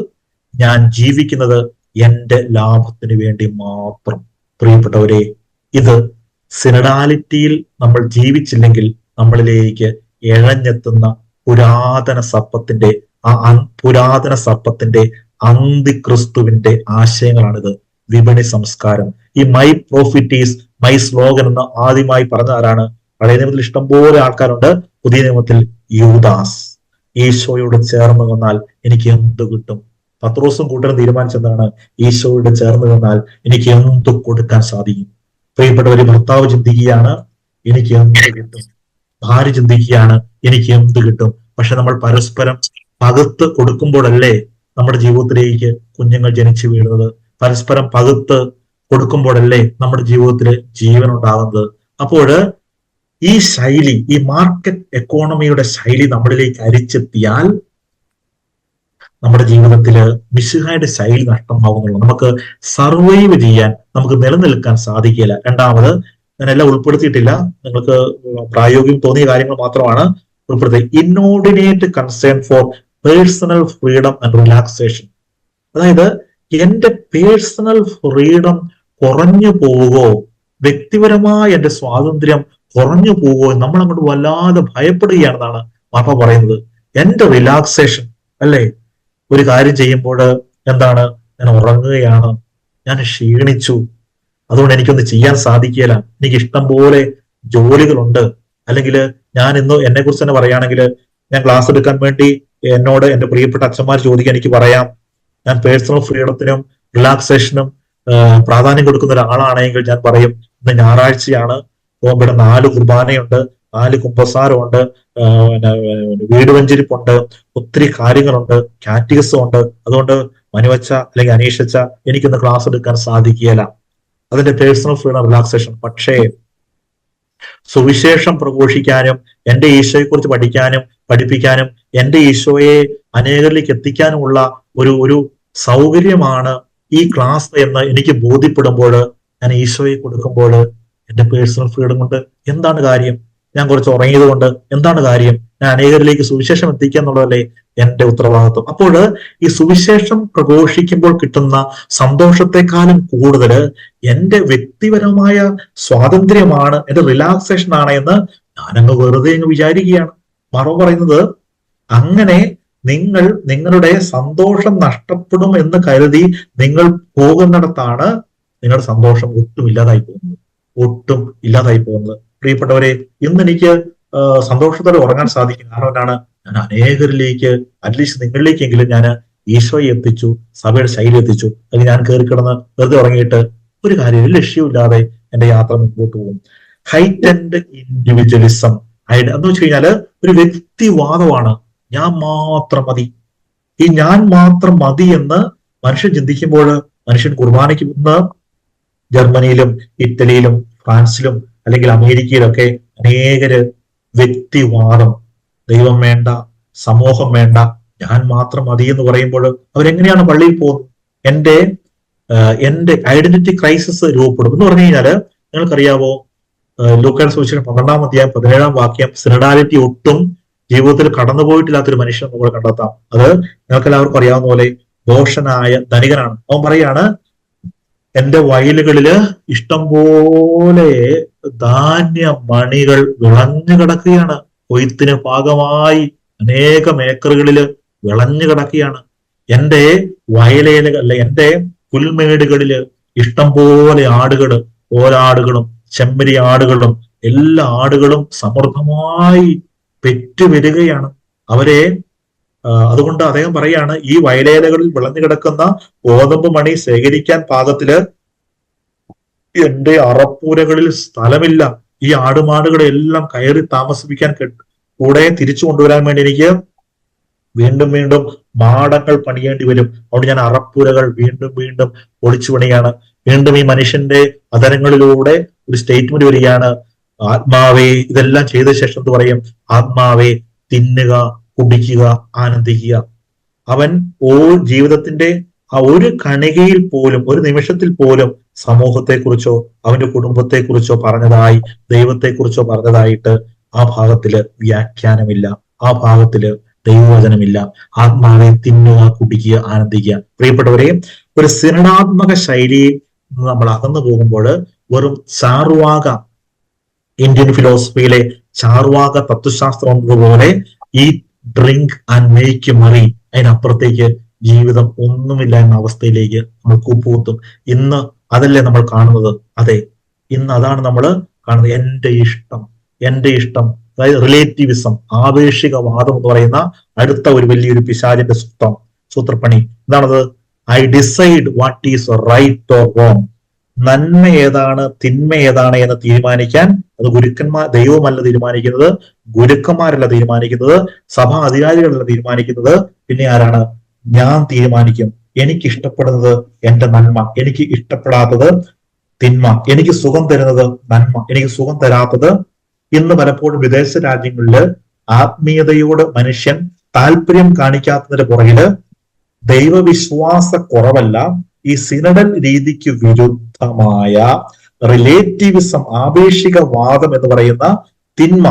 ഞാൻ ജീവിക്കുന്നത് എന്റെ ലാഭത്തിന് വേണ്ടി മാത്രം. പ്രിയപ്പെട്ടവരെ, ഇത് സിനഡാലിറ്റിയിൽ നമ്മൾ ജീവിച്ചില്ലെങ്കിൽ നമ്മളിലേക്ക് എഴഞ്ഞെത്തുന്ന പുരാതന സർപ്പത്തിന്റെ അന്തിക്രിസ്തുവിന്റെ ആശയങ്ങളാണിത്. വിപണി സംസ്കാരം. ഈ my profit is my slogan എന്ന് ആദ്യമായി പറഞ്ഞ ആരാണ്? പഴയ നിയമത്തിൽ ഇഷ്ടംപോലെ ആൾക്കാരുണ്ട്. പുതിയ നിയമത്തിൽ യൂദാസ്. ഈശോയോട് ചേർന്ന് നിന്നാൽ എനിക്ക് എന്ത് കിട്ടും? പത്രോസും കൂട്ടരും തീരുമാനിച്ചെന്താണ്? ഈശോയോട് ചേർന്ന് നിന്നാൽ എനിക്ക് എന്ത് കൊടുക്കാൻ സാധിക്കും? പ്രിയപ്പെട്ടവര്, ഭർത്താവ് ചിന്തിക്കുകയാണ് എനിക്ക് എന്ത് കിട്ടും, ഭാര്യ ചിന്തിക്കുകയാണ് എനിക്ക് എന്ത് കിട്ടും. പക്ഷെ നമ്മൾ പരസ്പരം പകുത്ത് കൊടുക്കുമ്പോഴല്ലേ നമ്മുടെ ജീവിതത്തിലേക്ക് കുഞ്ഞുങ്ങൾ ജനിച്ചു വീഴുന്നത്? പരസ്പരം പകുത്ത് കൊടുക്കുമ്പോഴല്ലേ നമ്മുടെ ജീവിതത്തിൽ ജീവൻ ഉണ്ടാകുന്നത്? അപ്പോൾ ഈ ശൈലി, ഈ മാർക്കറ്റ് എക്കോണമിയുടെ ശൈലി നമ്മളിലേക്ക് അരിച്ചെത്തിയാൽ നമ്മുടെ ജീവിതത്തില് മിശിഹായുടെ ശൈലി നഷ്ടമാകുന്നുള്ളൂ. നമുക്ക് സർവൈവ് ചെയ്യാൻ, നമുക്ക് നിലനിൽക്കാൻ സാധിക്കില്ല. രണ്ടാമത്, ഞാനെല്ലാം ഉൾപ്പെടുത്തിയിട്ടില്ല, നിങ്ങൾക്ക് പ്രായോഗികം തോന്നിയ കാര്യങ്ങൾ മാത്രമാണ് ഉൾപ്പെടുത്തിയത്. Inordinate concern for personal freedom and relaxation. അതായത് എന്റെ പേഴ്സണൽ ഫ്രീഡം കുറഞ്ഞു പോവുകയോ, വ്യക്തിപരമായ എന്റെ സ്വാതന്ത്ര്യം കുറഞ്ഞു പോവുകയോ നമ്മൾ അങ്ങോട്ട് വല്ലാതെ ഭയപ്പെടുകയാണെന്നാണ് മാപ്പ പറയുന്നത്. എന്റെ റിലാക്സേഷൻ അല്ലേ, ഒരു കാര്യം ചെയ്യുമ്പോൾ എന്താണ്, ഞാൻ ഉറങ്ങുകയാണ്, ഞാൻ ക്ഷീണിച്ചു, അതുകൊണ്ട് എനിക്കൊന്ന് ചെയ്യാൻ സാധിക്കില്ല, എനിക്ക് ഇഷ്ടം പോലെ ജോലികളുണ്ട്. അല്ലെങ്കിൽ ഞാൻ ഇന്ന് എന്നെ കുറിച്ച് തന്നെ പറയുകയാണെങ്കിൽ, ഞാൻ ക്ലാസ് എടുക്കാൻ വേണ്ടി എന്നോട് എന്റെ പ്രിയപ്പെട്ട അച്ഛന്മാർ ചോദിക്കാൻ എനിക്ക് പറയാം, ഞാൻ പേഴ്സണൽ ഫ്രീഡത്തിനും റിലാക്സേഷനും പ്രാധാന്യം കൊടുക്കുന്ന ഒരാളാണെങ്കിൽ ഞാൻ പറയും, ഇന്ന് ഞായറാഴ്ചയാണ്, ഇവിടെ 4 കുർബാനയുണ്ട്, 4 കുമ്പസാരമുണ്ട്, വീട് വെഞ്ചരിപ്പുണ്ട്, ഒത്തിരി കാര്യങ്ങളുണ്ട്, കാറ്റഗിസം ഉണ്ട്, അതുകൊണ്ട് മനുവച്ച അല്ലെങ്കിൽ അനീഷച്ച എനിക്കിന്ന് ക്ലാസ് എടുക്കാൻ സാധിക്കുകയില്ല. അതിന്റെ പേഴ്സണൽ ഫ്രീഡം, റിലാക്സേഷൻ. പക്ഷേ സുവിശേഷം പ്രഘോഷിക്കാനും എന്റെ ഈശോയെ കുറിച്ച് പഠിക്കാനും പഠിപ്പിക്കാനും എന്റെ ഈശോയെ അനേകരിലേക്ക് എത്തിക്കാനുമുള്ള ഒരു സൗകര്യമാണ് ഈ ക്ലാസ് എന്ന് എനിക്ക് ബോധ്യപ്പെടുമ്പോൾ, ഞാൻ ഈശോയെ കൊടുക്കുമ്പോൾ എന്റെ പേഴ്സണൽ ഫ്രീഡം കൊണ്ട് എന്താണ് കാര്യം? ഞാൻ കുറച്ച് ഉറങ്ങിയത് കൊണ്ട് എന്താണ് കാര്യം? ഞാൻ അനേകരിലേക്ക് സുവിശേഷം എത്തിക്കുക എന്നുള്ളതല്ലേ എന്റെ ഉത്തരവാദിത്വം. അപ്പോൾ ഈ സുവിശേഷം പ്രഘോഷിക്കുമ്പോൾ കിട്ടുന്ന സന്തോഷത്തെക്കാളും കൂടുതൽ എന്റെ വ്യക്തിപരമായ സ്വാതന്ത്ര്യമാണ്, എന്റെ റിലാക്സേഷൻ ആണ് എന്ന് ഞാനങ്ങ് വെറുതെ അങ്ങ് വിചാരിക്കുകയാണ്. മറവ് പറയുന്നത്, അങ്ങനെ നിങ്ങൾ നിങ്ങളുടെ സന്തോഷം നഷ്ടപ്പെടും എന്ന് കരുതി നിങ്ങൾ പോകുന്നിടത്താണ് നിങ്ങളുടെ സന്തോഷം ഒട്ടും ഇല്ലാതായി പോകുന്നത്, ഒട്ടും ഇല്ലാതായി പോകുന്നത്. പ്രിയപ്പെട്ടവരെ, ഇന്ന് എനിക്ക് സന്തോഷത്തോടെ ഉറങ്ങാൻ സാധിക്കും. കാരണം എന്താണ്? ഞാൻ അനേകരിലേക്ക്, അറ്റ്ലീസ്റ്റ് നിങ്ങളിലേക്കെങ്കിലും ഞാൻ ഈശോയെ എത്തിച്ചു, സഭയുടെ ശൈലി എത്തിച്ചു. അല്ലെങ്കിൽ ഞാൻ കയറി കിടന്ന് വെറുതെ ഉറങ്ങിയിട്ട് ഒരു കാര്യം, ഒരു ലക്ഷ്യമില്ലാതെ എന്റെ യാത്ര മുമ്പോട്ട് പോകും. ഹൈറ്റൻഡ് ഇൻഡിവിജ്വലിസം എന്ന് വെച്ച് കഴിഞ്ഞാല് ഒരു വ്യക്തിവാദമാണ്. ഞാൻ മാത്രം മതി, ഈ ഞാൻ മാത്രം മതി എന്ന് മനുഷ്യൻ ചിന്തിക്കുമ്പോൾ മനുഷ്യൻ കുർബാനയ്ക്ക് ഇന്ന് ജർമ്മനിയിലും ഇറ്റലിയിലും ഫ്രാൻസിലും അല്ലെങ്കിൽ അമേരിക്കയിലൊക്കെ അനേകര് വ്യക്തിവാദം, ദൈവം വേണ്ട, സമൂഹം വേണ്ട, ഞാൻ മാത്രം മതി എന്ന് പറയുമ്പോൾ അവരെങ്ങനെയാണ് പള്ളിയിൽ പോകുന്നത്? എന്റെ ഐഡന്റിറ്റി ക്രൈസിസ് രൂപപ്പെടും എന്ന് പറഞ്ഞു കഴിഞ്ഞാല്, നിങ്ങൾക്കറിയാവോ, ലൂക്കായുടെ സുവിശേഷം 12-ാം അധ്യായം 17-ാം വാക്യം, സിനഡാലിറ്റി ഒട്ടും ജീവിതത്തിൽ കടന്നുപോയിട്ടില്ലാത്തൊരു മനുഷ്യൻ നമ്മൾ കണ്ടെത്താം. അത് നിങ്ങൾക്ക് എല്ലാവർക്കും അറിയാവുന്ന പോലെ ദോഷനായ ധനികനാണ്. അവൻ പറയാണ്, എന്റെ വയലുകളില് ഇഷ്ടം പോലെ ധാന്യമണികൾ വിളഞ്ഞു കിടക്കുകയാണ്, കൊയ്ത്തിന് പാകമായി അനേകം ഏക്കറുകളില് വിളഞ്ഞു കിടക്കുകയാണ്. എന്റെ വയലേലകളില്, എന്റെ പുൽമേടുകളില് ഇഷ്ടം പോലെ ആടുകള്, ഓരാടുകളും ചെമ്മരി ആടുകളും എല്ലാ ആടുകളും സമൃദ്ധമായി പെറ്റുവരികയാണ്. അവരെ അതുകൊണ്ട് അദ്ദേഹം പറയാണ്, ഈ വയലേലകളിൽ വിളഞ്ഞു കിടക്കുന്ന ഗോതമ്പ് മണി ശേഖരിക്കാൻ പാകത്തില് എന്റെ അറപ്പൂരകളിൽ സ്ഥലമില്ല. ഈ ആടുമാടുകളെ എല്ലാം കയറി താമസിപ്പിക്കാൻ കൂടെ തിരിച്ചു കൊണ്ടുവരാൻ വേണ്ടി എനിക്ക് വീണ്ടും വീണ്ടും മാടങ്ങൾ പണിയേണ്ടി വരും. അതുകൊണ്ട് ഞാൻ അറപ്പുരകൾ വീണ്ടും വീണ്ടും പൊളിച്ചു പണിയാണ്. വീണ്ടും ഈ മനുഷ്യന്റെ അധരങ്ങളിലൂടെ ഒരു സ്റ്റേറ്റ്മെന്റ് വരികയാണ്, ആത്മാവേ, ഇതെല്ലാം ചെയ്ത ശേഷം എന്ന് പറയും, ആത്മാവേ തിന്നുക, കുടിക്കുക, ആനന്ദിക്കുക. അവൻ ജീവിതത്തിന്റെ ആ ഒരു കണികയിൽ പോലും, ഒരു നിമിഷത്തിൽ പോലും സമൂഹത്തെക്കുറിച്ചോ അവന്റെ കുടുംബത്തെക്കുറിച്ചോ പറഞ്ഞതായി, ദൈവത്തെക്കുറിച്ചോ പറഞ്ഞതായിട്ട് ആ ഭാഗത്തില് വ്യാഖ്യാനമില്ല, ആ ഭാഗത്തില് ദൈവവചനമില്ല. ആത്മാവെ തിന്നുക, കുടിക്കുക, ആനന്ദിക്കുക. പ്രിയപ്പെട്ടവരെ, ഒരു സിനഡാത്മക ശൈലിയിൽ നമ്മൾ അകന്നു പോകുമ്പോൾ വെറും ചാർവാക, ഇന്ത്യൻ ഫിലോസഫിയിലെ ചാർവാക തത്വശാസ്ത്രം എന്നതുപോലെ ഈ ഡ്രിങ്ക് ആൻഡ് മേക്ക് മറി, അതിനപ്പുറത്തേക്ക് ജീവിതം ഒന്നുമില്ല എന്ന അവസ്ഥയിലേക്ക് നമ്മൾ കൂപ്പുകുത്തും. ഇന്ന് അതല്ലേ നമ്മൾ കാണുന്നത്? അതെ, ഇന്ന് അതാണ് നമ്മൾ കാണുന്നത്. എന്റെ ഇഷ്ടം, അതായത് റിലേറ്റിവിസം, ആപേക്ഷികവാദം എന്ന് പറയുന്ന അടുത്ത ഒരു വലിയൊരു പിശാചിന്റെ സൂത്രപ്പണി. എന്താണത്? I decide what is right or wrong. നന്മ ഏതാണ്, തിന്മ ഏതാണ് എന്ന് തീരുമാനിക്കാൻ അത് ദൈവമല്ല തീരുമാനിക്കുന്നത്, ഗുരുക്കന്മാരല്ല തീരുമാനിക്കുന്നത്, സഭാ അധികാരികളല്ല തീരുമാനിക്കുന്നത്. പിന്നെ ആരാണ്? ഞാൻ തീരുമാനിക്കും. എനിക്ക് ഇഷ്ടപ്പെടുന്നത് എന്റെ നന്മ, എനിക്ക് ഇഷ്ടപ്പെടാത്തത് തിന്മ, എനിക്ക് സുഖം തരുന്നത് നന്മ, എനിക്ക് സുഖം തരാത്തത്. ഇന്ന് പലപ്പോഴും വിദേശ രാജ്യങ്ങളില് ആത്മീയതയോട് മനുഷ്യൻ താല്പര്യം കാണിക്കാത്തതിന്റെ പുറകില് ദൈവവിശ്വാസ കുറവല്ല, ഈ സിനഡൽ രീതിക്ക് വിരുദ്ധമായ റിലേറ്റിവിസം, ആപേക്ഷികവാദം എന്ന് പറയുന്ന തിന്മ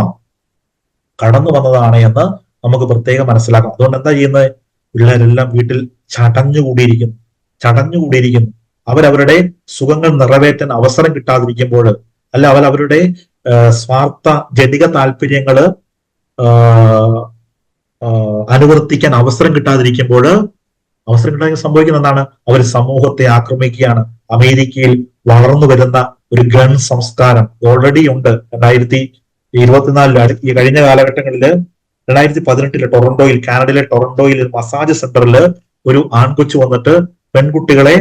കടന്നു വന്നതാണ് എന്ന് നമുക്ക് പ്രത്യേകം മനസ്സിലാക്കാം. അതുകൊണ്ട് എന്താ ചെയ്യുന്നത്? പിള്ളേരെല്ലാം വീട്ടിൽ ചടഞ്ഞുകൂടിയിരിക്കുന്നു. അവരവരുടെ സുഖങ്ങൾ നിറവേറ്റാൻ അവസരം കിട്ടാതിരിക്കുമ്പോൾ, അല്ല അവരവരുടെ സ്വാർത്ഥ ജനിക താല്പര്യങ്ങള് അനുവർത്തിക്കാൻ അവസരം കിട്ടാതിരിക്കുമ്പോൾ സംഭവിക്കുന്ന എന്താണ്? അവർ സമൂഹത്തെ ആക്രമിക്കുകയാണ്. അമേരിക്കയിൽ വളർന്നു വരുന്ന ഒരു ഗൺ സംസ്കാരം ഓൾറെഡി ഉണ്ട്. 2024 ഈ കഴിഞ്ഞ കാലഘട്ടങ്ങളില് 2018 ടൊറന്റോയിൽ, കാനഡയിലെ ടൊറന്റോയിൽ ഒരു മസാജ് സെന്ററിൽ ഒരു ആൺകൊച്ചു വന്നിട്ട് പെൺകുട്ടികളെ,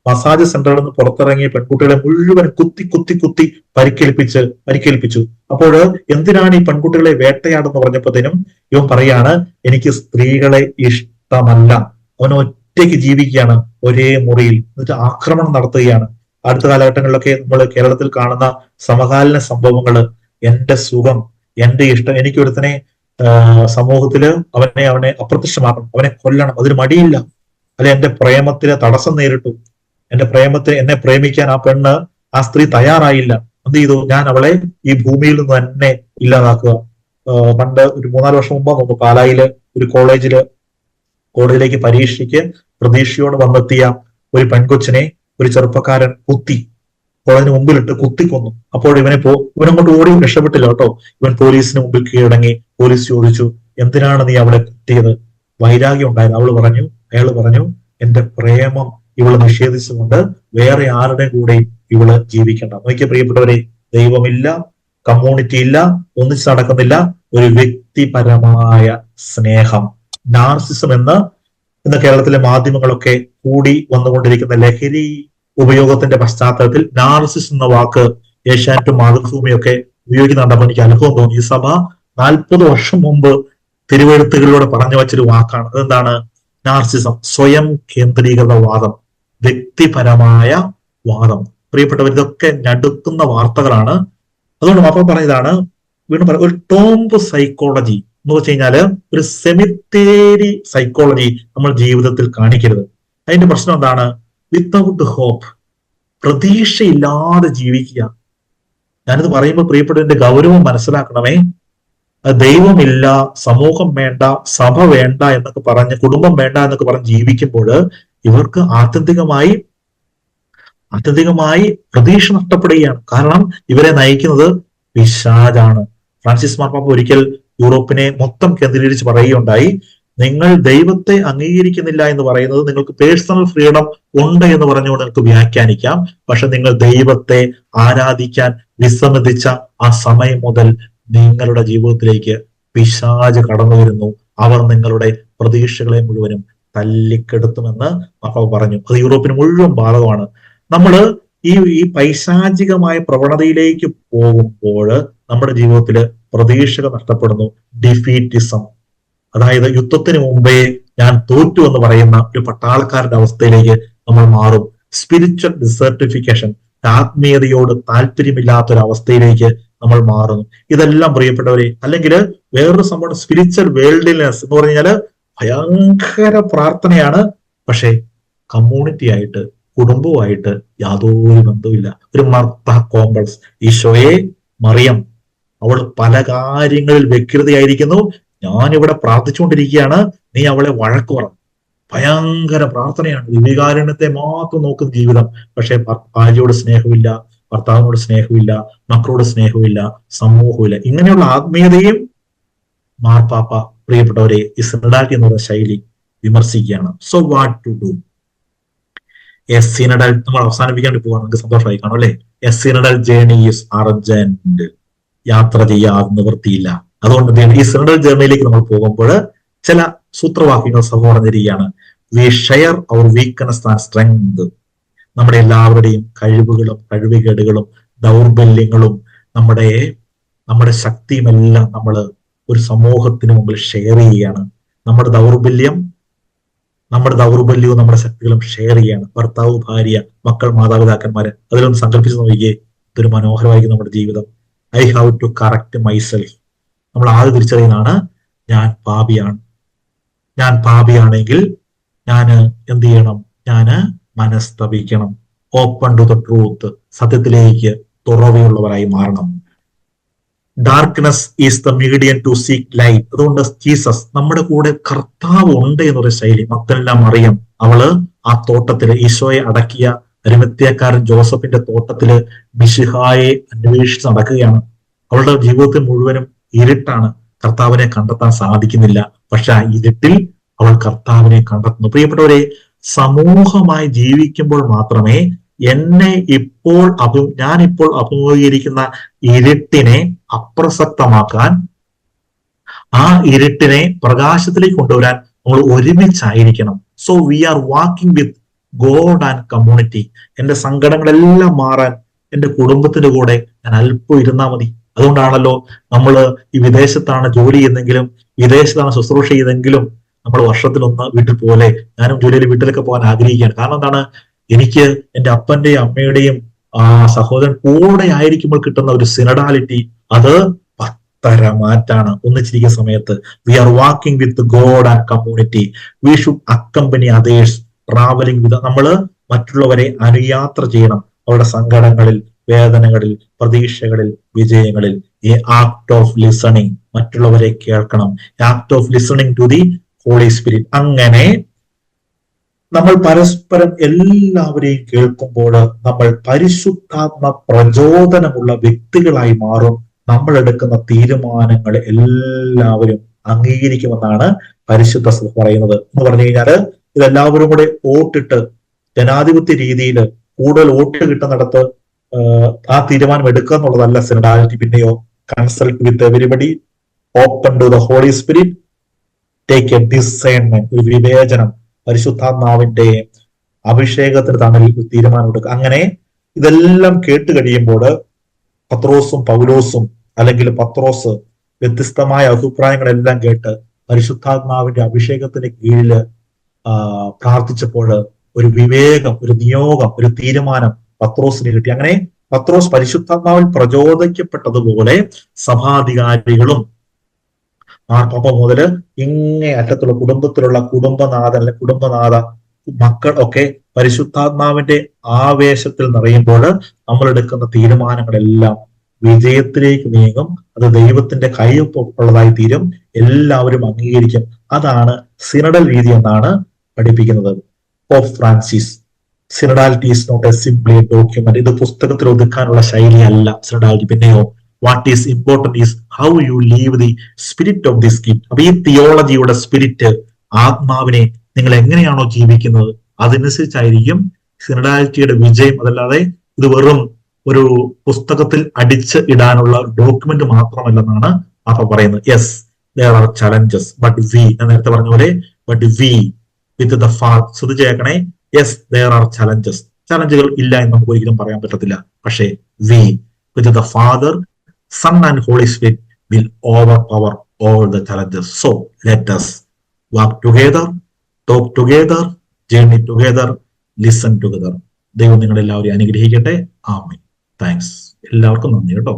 മസാജ് സെന്ററിൽ നിന്ന് പുറത്തിറങ്ങിയ പെൺകുട്ടികളെ മുഴുവൻ കുത്തി പരിക്കേൽപ്പിച്ചു. അപ്പോൾ എന്തിനാണ് ഈ പെൺകുട്ടികളെ വേട്ടയാടെന്ന് പറഞ്ഞപ്പോഴത്തേനും ഇവൻ പറയാണ്, എനിക്ക് സ്ത്രീകളെ ഇഷ്ടമല്ല. അവൻ ഒറ്റയ്ക്ക് ജീവിക്കുകയാണ് ഒരേ മുറിയിൽ, എന്നിട്ട് ആക്രമണം നടത്തുകയാണ്. അടുത്ത കാലഘട്ടങ്ങളിലൊക്കെ നമ്മൾ കേരളത്തിൽ കാണുന്ന സമകാലീന സംഭവങ്ങള്, എന്റെ സുഖം, എന്റെ ഇഷ്ടം, എനിക്കൊരുത്തനെ സമൂഹത്തില് അവനെ അപ്രത്യക്ഷമാക്കണം, അവനെ കൊല്ലണം, അതിന് മടിയില്ല. അല്ലെ, എന്റെ പ്രേമത്തിന് തടസ്സം നേരിട്ടു, എന്നെ പ്രേമിക്കാൻ ആ സ്ത്രീ തയ്യാറായില്ല. എന്ത് ചെയ്തു? ഞാൻ അവളെ ഈ ഭൂമിയിൽ നിന്ന് തന്നെ ഇല്ലാതാക്കുക. പണ്ട് ഒരു 3-4 വർഷം മുമ്പ് നോക്കും, പാലായില് ഒരു കോളേജിലേക്ക് പരീക്ഷയ്ക്ക് പ്രതീക്ഷയോട് വന്നെത്തിയ ഒരു പെൺകൊച്ചിനെ ഒരു ചെറുപ്പക്കാരൻ കോളേജിന് മുമ്പിലിട്ട് കുത്തിക്കൊന്നു. അപ്പോൾ ഇവനങ്ങോട്ട് ഓടി രക്ഷപ്പെട്ടില്ല കേട്ടോ. ഇവൻ പോലീസിന് മുമ്പിൽ കീഴടങ്ങി. പോലീസ് ചോദിച്ചു, എന്തിനാണ് നീ അവളെ കുത്തിയത്? വൈരാഗ്യം ഉണ്ടായത്. അയാൾ പറഞ്ഞു, എന്റെ പ്രേമം ഇവള് നിഷേധിച്ചുകൊണ്ട് വേറെ ആരുടെ കൂടെയും ഇവള് ജീവിക്കേണ്ട. നോക്കിയ പ്രിയപ്പെട്ടവരെ, ദൈവമില്ല, കമ്മ്യൂണിറ്റി ഇല്ല, ഒന്നിച്ച് നടക്കുന്നില്ല, ഒരു വ്യക്തിപരമായ സ്നേഹം. നാർസിസം ഇന്ന് കേരളത്തിലെ മാധ്യമങ്ങളൊക്കെ കൂടി വന്നുകൊണ്ടിരിക്കുന്ന ലഹരി ഉപയോഗത്തിന്റെ പശ്ചാത്തലത്തിൽ നാർസിസ് എന്ന വാക്ക് ഏഷ്യാനെറ്റും മാതൃഭൂമിയൊക്കെ ഉപയോഗിക്കുന്നുണ്ടപ്പോൾ എനിക്ക് അനുഭവം തോന്നി. ഈ സഭ 40 വർഷം മുമ്പ് തിരുവെഴുത്തുകളിലൂടെ പറഞ്ഞു വച്ചൊരു വാക്കാണ്. അതെന്താണ്? നാർസിസം, സ്വയം കേന്ദ്രീകൃത വാദം, വ്യക്തിപരമായ വാദം. പ്രിയപ്പെട്ടവർ, ഇതൊക്കെ ഞടുക്കുന്ന വാർത്തകളാണ്. അതുകൊണ്ട് മാത്രം പറഞ്ഞതാണ്, വീണ്ടും പറയാം, ഒരു ടോംബ് സൈക്കോളജി എന്ന് വെച്ച് കഴിഞ്ഞാല് ഒരു സെമിത്തേരി സൈക്കോളജി നമ്മൾ ജീവിതത്തിൽ കാണിക്കരുത്. അതിന്റെ പ്രശ്നം എന്താണ്? വിത്തൗട്ട് ഹോപ്പ്, പ്രതീക്ഷയില്ലാതെ ജീവിക്കുക. ഞാനിത് പറയുമ്പോൾ പ്രിയപ്പെട്ടവന്റെ ഗൗരവം മനസ്സിലാക്കണമേ. ദൈവമില്ല, സമൂഹം വേണ്ട, സഭ വേണ്ട എന്നൊക്കെ പറഞ്ഞ്, കുടുംബം വേണ്ട എന്നൊക്കെ പറഞ്ഞ് ജീവിക്കുമ്പോൾ ഇവർക്ക് ആത്യന്തികമായി പ്രതീക്ഷ നഷ്ടപ്പെടുകയാണ്. കാരണം ഇവരെ നയിക്കുന്നത് പിശാചാണ്. ഫ്രാൻസിസ് മാർപ്പാപ്പ ഒരിക്കൽ യൂറോപ്പിനെ മൊത്തം കേന്ദ്രീകരിച്ച് പറയുകയുണ്ടായി, നിങ്ങൾ ദൈവത്തെ അംഗീകരിക്കുന്നില്ല എന്ന് പറയുന്നത് നിങ്ങൾക്ക് പേഴ്സണൽ ഫ്രീഡം ഉണ്ട് എന്ന് പറഞ്ഞുകൊണ്ട് നിങ്ങൾക്ക് വ്യാഖ്യാനിക്കാം. പക്ഷെ നിങ്ങൾ ദൈവത്തെ ആരാധിക്കാൻ വിസമ്മതിച്ച ആ സമയം മുതൽ നിങ്ങളുടെ ജീവിതത്തിലേക്ക് പിശാച് കടന്നു വരുന്നു. അവർ നിങ്ങളുടെ പ്രതീക്ഷകളെ മുഴുവനും തല്ലിക്കെടുത്തുമെന്ന് മാർപ്പാപ്പ പറഞ്ഞു. അത് യൂറോപ്പിന് മുഴുവൻ ബാധകമാണ്. നമ്മള് ഈ പൈശാചികമായ പ്രവണതയിലേക്ക് പോകുമ്പോൾ നമ്മുടെ ജീവിതത്തിൽ പ്രതീക്ഷകൾ നഷ്ടപ്പെടുന്നു. ഡിഫീറ്റിസം, അതായത് യുദ്ധത്തിന് മുമ്പേ ഞാൻ തോറ്റു എന്ന് പറയുന്ന ഒരു പട്ടാളക്കാരന്റെ അവസ്ഥയിലേക്ക് നമ്മൾ മാറും. സ്പിരിച്വൽ ഡിസർട്ടിഫിക്കേഷൻ, ആത്മീയതയോട് താല്പര്യമില്ലാത്തൊരവസ്ഥയിലേക്ക് നമ്മൾ മാറുന്നു. ഇതെല്ലാം പ്രിയപ്പെട്ടവരെ, അല്ലെങ്കിൽ വേറൊരു സംഭവം സ്പിരിച്വൽ വേൾഡിനെസ് എന്ന് പറഞ്ഞാല് ഭയങ്കര പ്രാർത്ഥനയാണ്, പക്ഷെ കമ്മ്യൂണിറ്റി ആയിട്ട്, കുടുംബവുമായിട്ട് യാതൊരു ബന്ധവുമില്ല. ഒരു മർത്ത കോംപ്ലക്സ്. ഈശോയെ, മറിയം അവൾ പല കാര്യങ്ങളിൽ വ്യഗ്രതയായിരിക്കുന്നു, ഞാനിവിടെ പ്രാർത്ഥിച്ചുകൊണ്ടിരിക്കുകയാണ്, നീ അവളെ വഴക്ക് പറ. ഭയങ്കര പ്രാർത്ഥനയാണ്, ദിവ്യകാരുണ്യത്തെ മാത്രം നോക്കുന്ന ജീവിതം. പക്ഷെ ഭാര്യയോട് സ്നേഹമില്ല, ഭർത്താവിനോട് സ്നേഹമില്ല, മക്കളോട് സ്നേഹമില്ല, സമൂഹമില്ല. ഇങ്ങനെയുള്ള ആത്മീയതയും മാർപ്പാപ്പ പ്രിയപ്പെട്ടവരെ ഈ സിനഡാലിറ്റി എന്ന് പറയുന്ന ശൈലി വിമർശിക്കുകയാണ്. So what to do? A synodal, നമ്മൾ അവസാനിപ്പിക്കാൻ പോവാണ്, നമുക്ക് സന്തോഷമായി കാണും അല്ലെ. A synodal journey is urgent. യാത്ര ചെയ്യാതെ നിവൃത്തിയില്ല. അതുകൊണ്ട് ഈ സിനഡൽ ജേർണിയിലേക്ക് നമ്മൾ പോകുമ്പോൾ ചില സൂത്രവാക്യങ്ങൾ സഭ പറഞ്ഞിരിക്കുകയാണ്. We share our weakness and strength. നമ്മുടെ എല്ലാവരുടെയും കഴിവുകളും കഴിവുകേടുകളും ദൗർബല്യങ്ങളും നമ്മുടെ ശക്തിയുമെല്ലാം നമ്മൾ ഒരു സമൂഹത്തിന് മുമ്പിൽ ഷെയർ ചെയ്യുകയാണ്. നമ്മുടെ ദൗർബല്യവും നമ്മുടെ ശക്തികളും ഷെയർ ചെയ്യാണ്. ഭർത്താവ്, ഭാര്യ, മക്കൾ, മാതാപിതാക്കന്മാര്, അതിലൊന്ന് സങ്കല്പിച്ച് നോക്കിയേ. ഇതൊരു മനോഹരമായിരിക്കും നമ്മുടെ ജീവിതം. I have to correct myself. നമ്മൾ ആദ്യം തിരിച്ചറിയുന്നതാണ്, ഞാൻ പാപിയാണെങ്കിൽ ഞാൻ എന്ത് ചെയ്യണം? ഞാന് മനസ്തപിക്കണം. ഓപ്പൺ ടു ദ ട്രൂത്ത്, സത്യത്തിലേക്ക് തുറവിയുള്ളവരായി മാറണം. Darkness is the medium to seek light. അതുകൊണ്ട് ജീസസ്, നമ്മുടെ കൂടെ കർത്താവ് ഉണ്ട് എന്നൊരു ശൈലി. മക്കളെല്ലാം അറിയാം, അവള് ആ തോട്ടത്തില് ഈശോയെ അടക്കിയ അരിമത്യാക്കാരൻ ജോസഫിന്റെ തോട്ടത്തില് മിശിഹായെ അന്വേഷിച്ച് നടക്കുകയാണ്. അവളുടെ ജീവിതത്തിൽ മുഴുവനും ഇരുട്ടാണ്, കർത്താവിനെ കണ്ടെത്താൻ സാധിക്കുന്നില്ല. പക്ഷെ ആ ഇരുട്ടിൽ അവൾ കർത്താവിനെ കണ്ടെത്തുന്നു. പ്രിയപ്പെട്ടവരെ, സമൂഹമായി ജീവിക്കുമ്പോൾ മാത്രമേ ഞാനിപ്പോൾ അഭിമുഖീകരിക്കുന്ന ഇരുട്ടിനെ അപ്രസക്തമാക്കാൻ, ആ ഇരുട്ടിനെ പ്രകാശത്തിലേക്ക് കൊണ്ടുവരാൻ നമ്മൾ ഒരുമിച്ചായിരിക്കണം. So we are walking with God and community. എന്റെ സങ്കടങ്ങളെല്ലാം മാറാൻ എന്റെ കുടുംബത്തിന്റെ കൂടെ ഞാൻ അല്പം ഇരുന്നാൽ മതി. അതുകൊണ്ടാണല്ലോ നമ്മൾ ഈ വിദേശത്താണ് ജോലി ചെയ്യുന്നെങ്കിലും, വിദേശത്താണ് ശുശ്രൂഷ ചെയ്തെങ്കിലും നമ്മൾ വർഷത്തിലൊന്ന് വീട്ടിൽ പോലെ, ഞാനും ജോലിയിൽ വീട്ടിലൊക്കെ പോകാൻ ആഗ്രഹിക്കുകയാണ്. കാരണം എന്താണ്? എനിക്ക് എന്റെ അപ്പന്റെയും അമ്മയുടെയും സഹോദരൻ കൂടെ ആയിരിക്കുമ്പോൾ കിട്ടുന്ന ഒരു സിനഡാലിറ്റി, അത് പത്തരമാറ്റാണ്. ഒന്നിച്ചിരിക്കുന്ന സമയത്ത് we are walking with God and community. We should accompany others travelling with. നമ്മൾ മറ്റുള്ളവരെ അനുയാത്ര ചെയ്യണം, അവരുടെ സങ്കടങ്ങളിൽ, വേദനകളിൽ, പ്രതീക്ഷകളിൽ, വിജയങ്ങളിൽ. ഈ ആക്ട് ഓഫ് ലിസണിങ്, മറ്റുള്ളവരെ കേൾക്കണം. Act of listening to the Holy Spirit. അങ്ങനെ നമ്മൾ പരസ്പരം എല്ലാവരെയും കേൾക്കുമ്പോൾ നമ്മൾ പരിശുദ്ധാത്മ പ്രചോദനമുള്ള വ്യക്തികളായി മാറും. നമ്മൾ എടുക്കുന്ന തീരുമാനങ്ങൾ എല്ലാവരും അംഗീകരിക്കുമെന്നാണ് പരിശുദ്ധ സഭ പറയുന്നത്. എന്ന് പറഞ്ഞു കഴിഞ്ഞാല് ഇതെല്ലാവരും കൂടെ വോട്ടിട്ട് ജനാധിപത്യ രീതിയിൽ കൂടുതൽ വോട്ട് കിട്ടുന്നിടത്ത് ആ തീരുമാനം എടുക്കുക എന്നുള്ളതല്ല സിനഡാലിറ്റി. പിന്നെയോ consult with everybody, open to the Holy Spirit, take a discernment, ഒരു വിവേചനം, പരിശുദ്ധാത്മാവിന്റെ അഭിഷേകത്തിന് തമ്മിൽ തീരുമാനം എടുക്കുക. അങ്ങനെ ഇതെല്ലാം കേട്ട് കഴിയുമ്പോൾ പത്രോസും പൗലോസും, അല്ലെങ്കിൽ പത്രോസ് വ്യത്യസ്തമായ അഭിപ്രായങ്ങളെല്ലാം കേട്ട് പരിശുദ്ധാത്മാവിന്റെ അഭിഷേകത്തിന് കീഴില് പ്രാർത്ഥിച്ചപ്പോൾ ഒരു വിവേകം, ഒരു നിയോഗം, ഒരു തീരുമാനം പത്രോസിന് കിട്ടി. അങ്ങനെ പത്രോസ് പരിശുദ്ധാത്മാവിൽ പ്രചോദിക്കപ്പെട്ടതുപോലെ സഭാധികാരികളും മാർപ്പാപ്പ മുതല് ഇങ്ങേ അറ്റത്തുള്ള കുടുംബത്തിലുള്ള കുടുംബനാഥൻ അല്ലെ കുടുംബനാഥ മക്കൾ ഒക്കെ പരിശുദ്ധാത്മാവിന്റെ ആവേശത്തിൽ നിറയുമ്പോൾ നമ്മൾ എടുക്കുന്ന തീരുമാനങ്ങളെല്ലാം വിജയത്തിലേക്ക് നീങ്ങും. അത് ദൈവത്തിന്റെ കയ്യൊപ്പുള്ളതായി തീരും. എല്ലാവരും അംഗീകരിക്കും. അതാണ് സിനഡൽ രീതി എന്നാണ് പഠിപ്പിക്കുന്നത്. Pope Francis, synodality is not a simply document. ഇത് പുസ്തകത്തിൽ ഒതുക്കാനുള്ള ശൈലിയല്ല സിനഡാലിറ്റി. പിന്നെയോ what is important is how you live the spirit of this gift. അപ്പൊ ഈ തിയോളജിയുടെ സ്പിരിറ്റ്, ആത്മാവിനെ നിങ്ങൾ എങ്ങനെയാണോ ജീവിക്കുന്നത് അതനുസരിച്ചായിരിക്കും സിനഡാലിറ്റിയുടെ വിജയം. അതല്ലാതെ ഇത് വെറും ഒരു പുസ്തകത്തിൽ അടിച്ച് ഇടാനുള്ള ഡോക്യുമെന്റ് മാത്രമല്ലെന്നാണ് പാപ്പ പറയുന്നത്. Yes, there are challenges, but we, ഞാൻ നേരത്തെ പറഞ്ഞ പോലെ, but we with the Father, ശ്രദ്ധിച്ചേക്കണേ, യെസ് there are challenges. ചലഞ്ചുകൾ ഇല്ല എന്ന് നമുക്ക് ഒരിക്കലും പറയാൻ പറ്റത്തില്ല. പക്ഷേ we with the Father, Son and Holy Spirit will overpower all the challenges. So let us walk together, talk together, journey together, listen together. ദൈവം നിങ്ങളെല്ലാവരെയും അനുഗ്രഹിക്കട്ടെ. ആമേൻ. താങ്ക്സ്. എല്ലാവർക്കും നന്ദി കേട്ടോ.